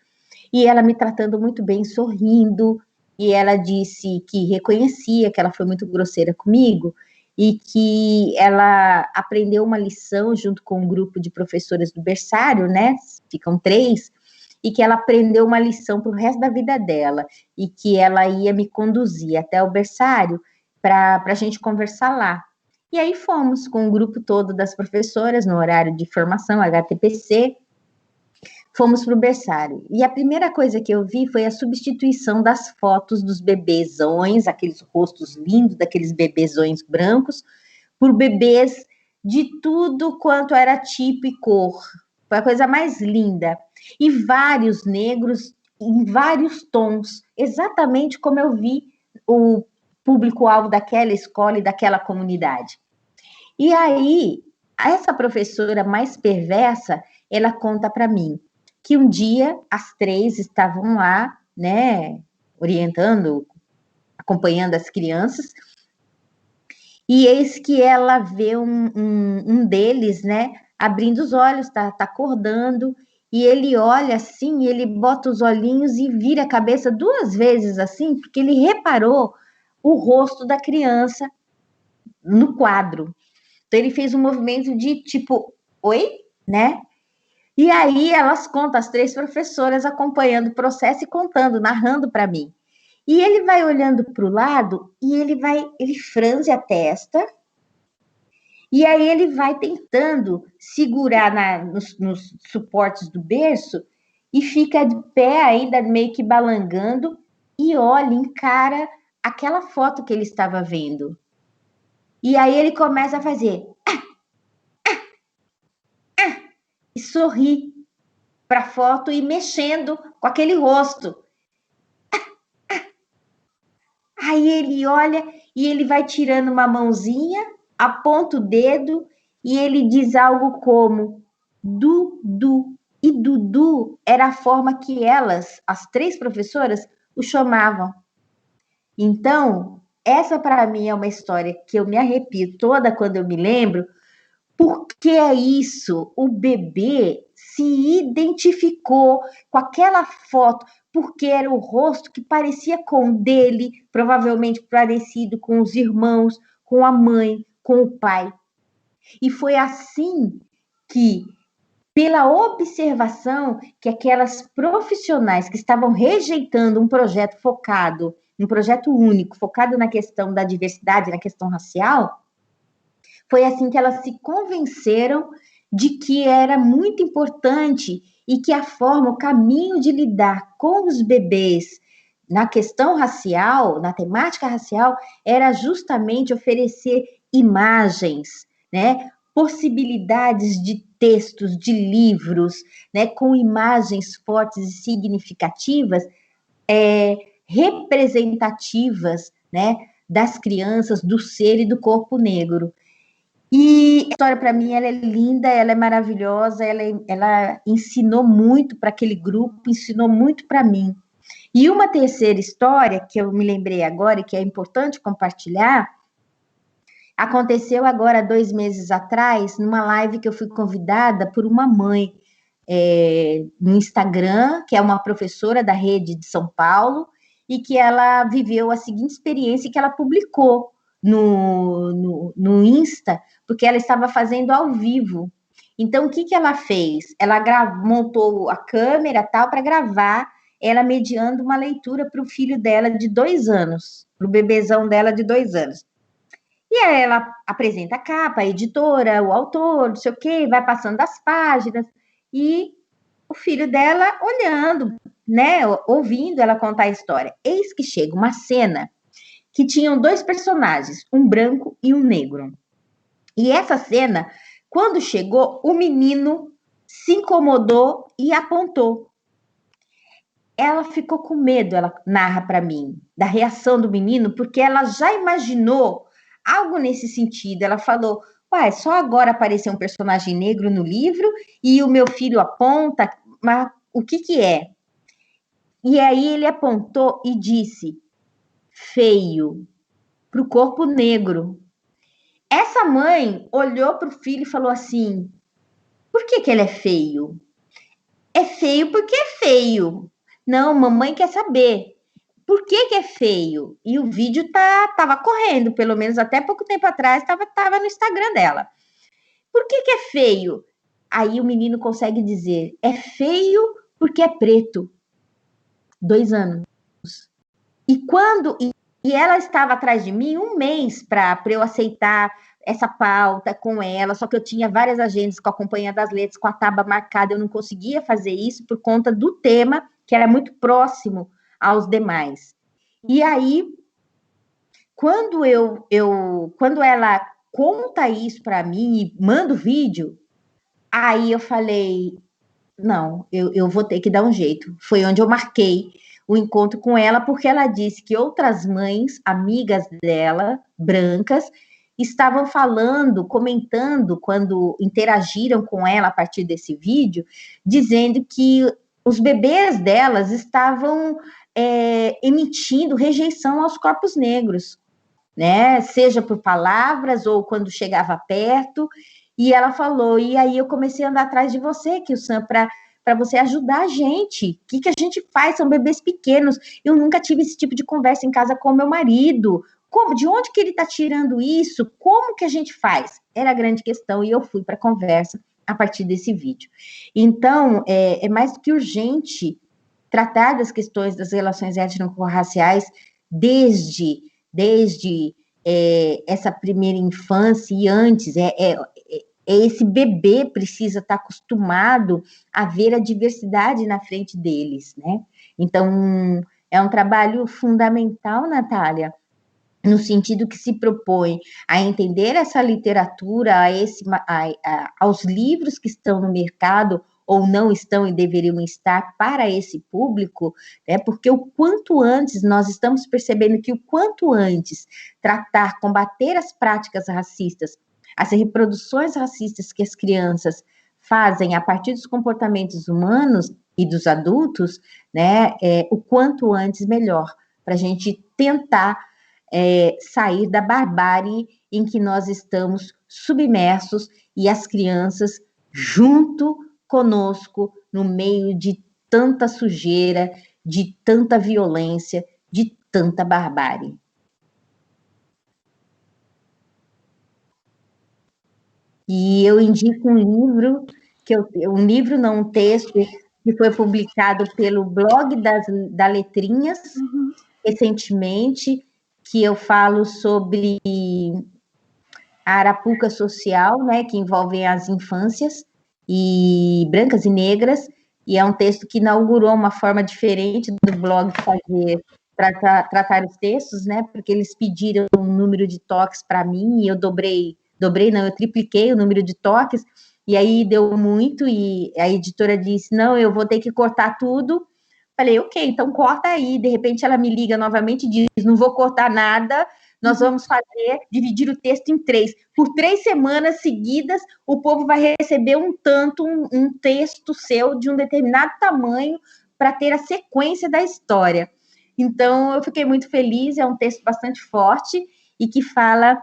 Speaker 3: e ela me tratando muito bem, sorrindo, e ela disse que reconhecia que ela foi muito grosseira comigo, e que ela aprendeu uma lição junto com um grupo de professoras do berçário, né? Ficam 3, e que ela aprendeu uma lição para o resto da vida dela, e que ela ia me conduzir até o berçário para a gente conversar lá. E aí fomos com o grupo todo das professoras, no horário de formação, HTPC, fomos para o berçário. E a primeira coisa que eu vi foi a substituição das fotos dos bebezões, aqueles rostos lindos daqueles bebezões brancos, por bebês de tudo quanto era tipo e cor. Foi a coisa mais linda. E vários negros em vários tons, exatamente como eu vi o público-alvo daquela escola e daquela comunidade. E aí, essa professora mais perversa, ela conta para mim que um dia as 3 estavam lá, né, orientando, acompanhando as crianças, e eis que ela vê um deles, né, abrindo os olhos, tá acordando, e ele olha assim, ele bota os olhinhos e vira a cabeça 2 vezes assim, porque ele reparou o rosto da criança no quadro. Então, ele fez um movimento de tipo, oi, né? E aí, elas contam, as 3 professoras acompanhando o processo e contando, narrando para mim. E ele vai olhando para o lado e ele franze a testa, e aí ele vai tentando segurar nos suportes do berço e fica de pé ainda, meio que balangando, e olha, encara aquela foto que ele estava vendo. E aí ele começa a fazer e sorrir para a foto e mexendo com aquele rosto. Aí ele olha e ele vai tirando uma mãozinha, aponta o dedo e ele diz algo como Dudu. E Dudu era a forma que elas, as 3 professoras, o chamavam. Então, essa para mim é uma história que eu me arrepio toda quando eu me lembro, porque é isso, o bebê se identificou com aquela foto, porque era o rosto que parecia com o dele, provavelmente parecido com os irmãos, com a mãe, com o pai. E foi assim que, pela observação que aquelas profissionais que estavam rejeitando um projeto focado, um projeto único, focado na questão da diversidade, na questão racial, foi assim que elas se convenceram de que era muito importante e que a forma, o caminho de lidar com os bebês na questão racial, na temática racial, era justamente oferecer imagens, né? Possibilidades de textos, de livros, né? Com imagens fortes e significativas, representativas, né? Das crianças, do ser e do corpo negro. E a história, para mim, ela é linda, ela é maravilhosa, ela ensinou muito para aquele grupo, ensinou muito para mim. E uma terceira história, que eu me lembrei agora e que é importante compartilhar, aconteceu agora 2 meses atrás, numa live que eu fui convidada por uma mãe no Instagram, que é uma professora da rede de São Paulo, e que ela viveu a seguinte experiência que ela publicou no Insta, porque ela estava fazendo ao vivo. Então, o que ela fez? Ela montou a câmera tal para gravar ela mediando uma leitura para o filho dela de 2 anos, para o bebezão dela de 2 anos. E aí ela apresenta a capa, a editora, o autor, não sei o quê, vai passando as páginas, e o filho dela olhando, né, ouvindo ela contar a história. Eis que chega uma cena que tinham 2 personagens, um branco e um negro. E essa cena, quando chegou, o menino se incomodou e apontou. Ela ficou com medo, ela narra para mim, da reação do menino, porque ela já imaginou algo nesse sentido. Ela falou: uai, só agora apareceu um personagem negro no livro e o meu filho aponta, mas o que que é? E aí ele apontou e disse, feio, para o corpo negro. Essa mãe olhou para o filho e falou assim, por que que ele é feio? É feio porque é feio. Não, mamãe quer saber. Por que que é feio? E o vídeo tava correndo, pelo menos até pouco tempo atrás, tava no Instagram dela. Por que que é feio? Aí o menino consegue dizer, é feio porque é preto. 2 anos. E ela estava atrás de mim 1 mês para eu aceitar essa pauta com ela, só que eu tinha várias agendas com a Companhia das Letras, com a tábua marcada, eu não conseguia fazer isso por conta do tema, que era muito próximo aos demais. E aí, quando ela conta isso para mim e manda o vídeo, aí eu falei, não, eu vou ter que dar um jeito. Foi onde eu marquei o encontro com ela, porque ela disse que outras mães, amigas dela, brancas, estavam falando, comentando, quando interagiram com ela a partir desse vídeo, dizendo que os bebês delas estavam emitindo rejeição aos corpos negros, né? Seja por palavras ou quando chegava perto. E ela falou, e aí eu comecei a andar atrás de você, Kyu-san, para você ajudar a gente. O que a gente faz? São bebês pequenos. Eu nunca tive esse tipo de conversa em casa com meu marido. Como? De onde que ele está tirando isso? Como que a gente faz? Era a grande questão, e eu fui para a conversa a partir desse vídeo. Então, é mais do que urgente tratar das questões das relações étnico-raciais desde essa primeira infância e antes. Esse bebê precisa estar acostumado a ver a diversidade na frente deles, né? Então, é um trabalho fundamental, Natália, no sentido que se propõe a entender essa literatura, aos livros que estão no mercado ou não estão e deveriam estar para esse público, né? Porque o quanto antes, nós estamos percebendo que o quanto antes combater as práticas racistas, as reproduções racistas que as crianças fazem a partir dos comportamentos humanos e dos adultos, né? O quanto antes melhor, para a gente tentar sair da barbárie em que nós estamos submersos e as crianças junto conosco no meio de tanta sujeira, de tanta violência, de tanta barbárie. E eu indico um livro, um texto que foi publicado pelo blog da Letrinhas, recentemente, que eu falo sobre a arapuca social, né, que envolve as infâncias e brancas e negras, e é um texto que inaugurou uma forma diferente do blog tratar os textos, né, porque eles pediram um número de toques para mim, e eu eu tripliquei o número de toques, e aí deu muito, e a editora disse, não, eu vou ter que cortar tudo. Falei, ok, então corta aí. De repente ela me liga novamente e diz, não vou cortar nada, nós vamos dividir o texto em 3. Por 3 semanas seguidas, o povo vai receber um texto seu de um determinado tamanho para ter a sequência da história. Então, eu fiquei muito feliz, é um texto bastante forte e que fala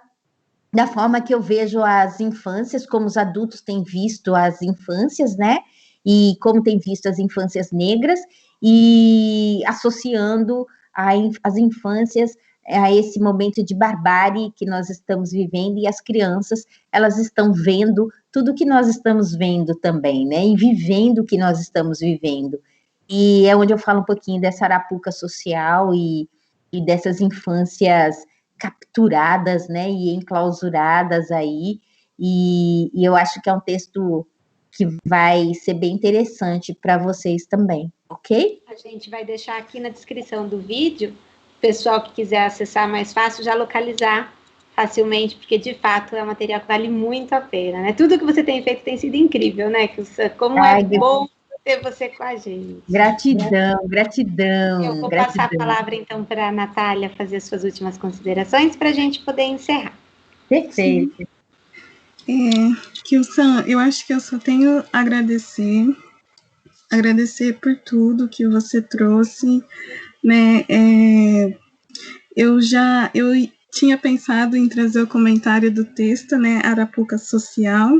Speaker 3: da forma que eu vejo as infâncias, como os adultos têm visto as infâncias, né? E como têm visto as infâncias negras, e associando as infâncias a esse momento de barbárie que nós estamos vivendo, e as crianças, elas estão vendo tudo que nós estamos vendo também, né? E vivendo o que nós estamos vivendo. E é onde eu falo um pouquinho dessa arapuca social e dessas infâncias capturadas, né, e enclausuradas aí, e eu acho que é um texto que vai ser bem interessante para vocês também, ok?
Speaker 1: A gente vai deixar aqui na descrição do vídeo, o pessoal que quiser acessar mais fácil, já localizar facilmente, porque de fato é um material que vale muito a pena, né? Tudo que você tem feito tem sido incrível, né? Como é bom ter você com a gente.
Speaker 3: Gratidão, gratidão.
Speaker 1: Eu vou passar a palavra, então, para a Natália fazer as suas últimas considerações para a gente poder encerrar.
Speaker 3: Perfeito.
Speaker 2: Kyu-san, eu acho que eu só tenho a agradecer por tudo que você trouxe, né? Eu tinha pensado em trazer o comentário do texto, né, Arapuca Social,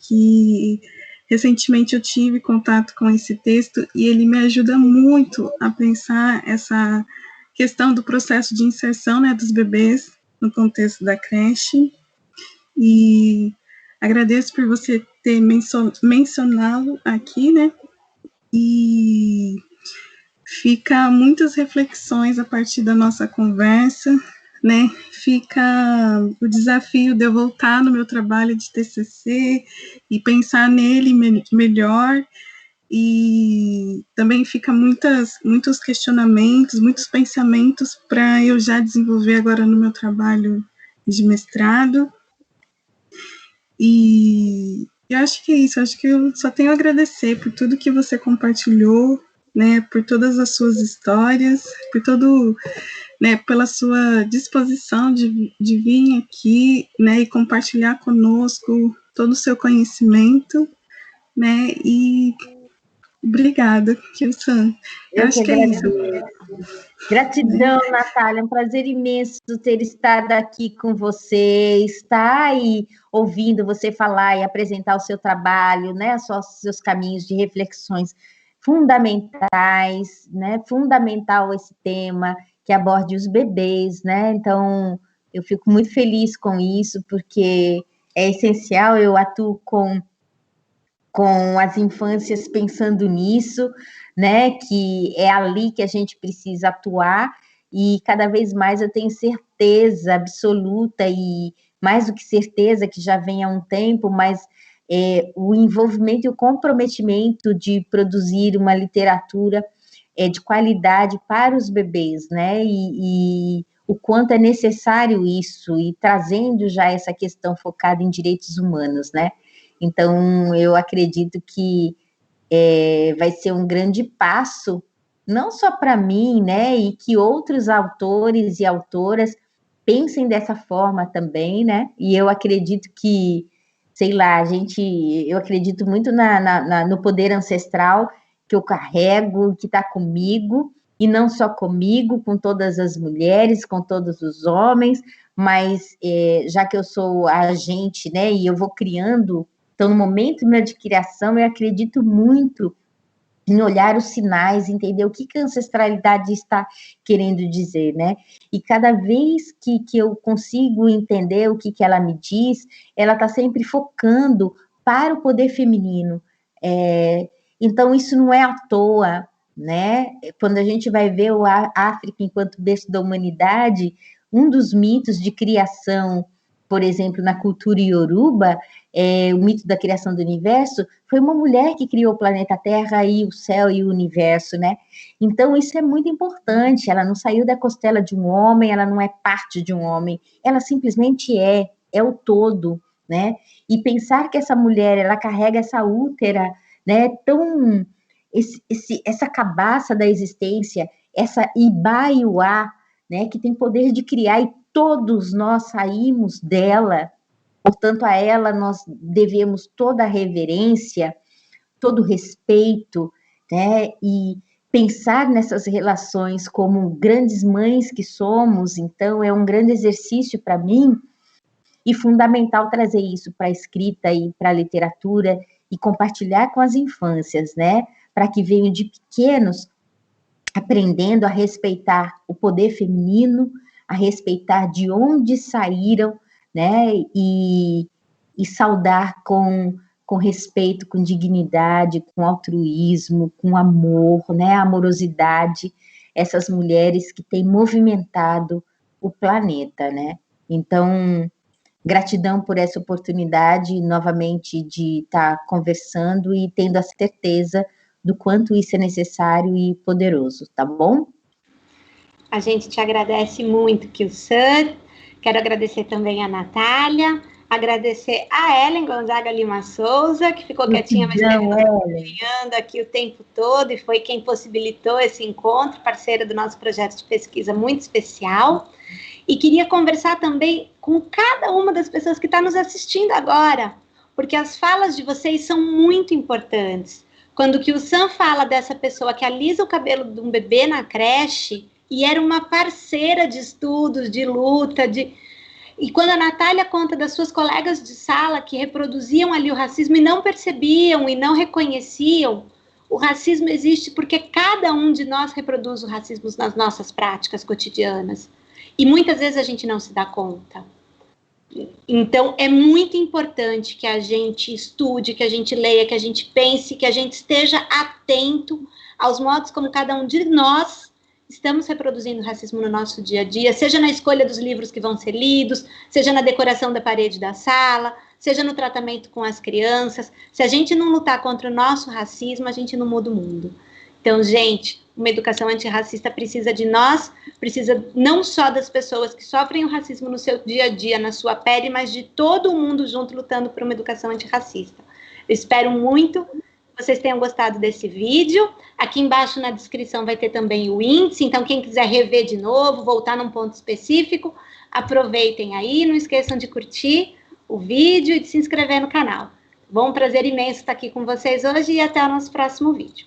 Speaker 2: que recentemente eu tive contato com esse texto e ele me ajuda muito a pensar essa questão do processo de inserção, né, dos bebês no contexto da creche. E agradeço por você ter mencionado aqui, né? E fica muitas reflexões a partir da nossa conversa, né? Fica o desafio de eu voltar no meu trabalho de TCC e pensar nele melhor, e também fica muitos questionamentos, muitos pensamentos para eu já desenvolver agora no meu trabalho de mestrado. E eu acho que é isso, acho que eu só tenho a agradecer por tudo que você compartilhou, né, por todas as suas histórias, por todo, né, pela sua disposição de vir aqui, né, e compartilhar conosco todo o seu conhecimento, né, e obrigada, Kyu-san.
Speaker 3: Eu
Speaker 2: Acho
Speaker 3: que
Speaker 2: que é isso.
Speaker 3: Gratidão, Natália, é um prazer imenso ter estado aqui com você, estar aí ouvindo você falar e apresentar o seu trabalho, né, seus caminhos de reflexões fundamentais, né, fundamental esse tema que aborde os bebês, né, então eu fico muito feliz com isso, porque é essencial, eu atuo com as infâncias pensando nisso, né, que é ali que a gente precisa atuar, e cada vez mais eu tenho certeza absoluta, e mais do que certeza, que já vem há um tempo, mas o envolvimento e o comprometimento de produzir uma literatura de qualidade para os bebês, né, e o quanto é necessário isso, e trazendo já essa questão focada em direitos humanos, né. Então, eu acredito que vai ser um grande passo, não só para mim, né, e que outros autores e autoras pensem dessa forma também, né, e eu acredito que, sei lá, eu acredito muito no poder ancestral que eu carrego, que está comigo, e não só comigo, com todas as mulheres, com todos os homens, mas já que eu sou a agente, né, e eu vou criando. Então, no momento meu de criação, eu acredito muito em olhar os sinais, entender o que a ancestralidade está querendo dizer, né? E cada vez que eu consigo entender o que ela me diz, ela está sempre focando para o poder feminino. Então, isso não é à toa, né? Quando a gente vai ver a África enquanto berço da humanidade, um dos mitos de criação, por exemplo, na cultura Yoruba, o mito da criação do universo, foi uma mulher que criou o planeta Terra e o céu e o universo, né? Então, isso é muito importante, ela não saiu da costela de um homem, ela não é parte de um homem, ela simplesmente é o todo, né? E pensar que essa mulher, ela carrega essa útera, né, essa cabaça da existência, essa Ibaiuá, né, que tem poder de criar, e todos nós saímos dela, portanto, a ela nós devemos toda a reverência, todo o respeito, né, e pensar nessas relações como grandes mães que somos. Então, é um grande exercício para mim, e fundamental trazer isso para a escrita e para a literatura, e compartilhar com as infâncias, né, para que venham de pequenos aprendendo a respeitar o poder feminino, a respeitar de onde saíram, né, e saudar com respeito, com dignidade, com altruísmo, com amor, né, amorosidade, essas mulheres que têm movimentado o planeta, né. Então, gratidão por essa oportunidade, novamente, de estar conversando e tendo a certeza do quanto isso é necessário e poderoso, tá bom?
Speaker 1: A gente te agradece muito, Kyu-san. Quero agradecer também a Natália, agradecer a Ellen Gonzaga Lima Souza, que ficou quietinha, mas esteve acompanhando aqui o tempo todo e foi quem possibilitou esse encontro, parceira do nosso projeto de pesquisa muito especial. E queria conversar também com cada uma das pessoas que está nos assistindo agora, porque as falas de vocês são muito importantes. Quando o Kyu-san fala dessa pessoa que alisa o cabelo de um bebê na creche, e era uma parceira de estudos, de luta, E quando a Natália conta das suas colegas de sala que reproduziam ali o racismo e não percebiam e não reconheciam, o racismo existe porque cada um de nós reproduz o racismo nas nossas práticas cotidianas. E muitas vezes a gente não se dá conta. Então, é muito importante que a gente estude, que a gente leia, que a gente pense, que a gente esteja atento aos modos como cada um de nós estamos reproduzindo racismo no nosso dia a dia, seja na escolha dos livros que vão ser lidos, seja na decoração da parede da sala, seja no tratamento com as crianças. Se a gente não lutar contra o nosso racismo, a gente não muda o mundo. Então, gente, uma educação antirracista precisa de nós, precisa não só das pessoas que sofrem o racismo no seu dia a dia, na sua pele, mas de todo mundo junto lutando por uma educação antirracista. Eu espero muito que vocês tenham gostado desse vídeo. Aqui embaixo na descrição vai ter também o índice, então quem quiser rever de novo, voltar num ponto específico, aproveitem aí, não esqueçam de curtir o vídeo e de se inscrever no canal. Bom, prazer imenso estar aqui com vocês hoje e até o nosso próximo vídeo.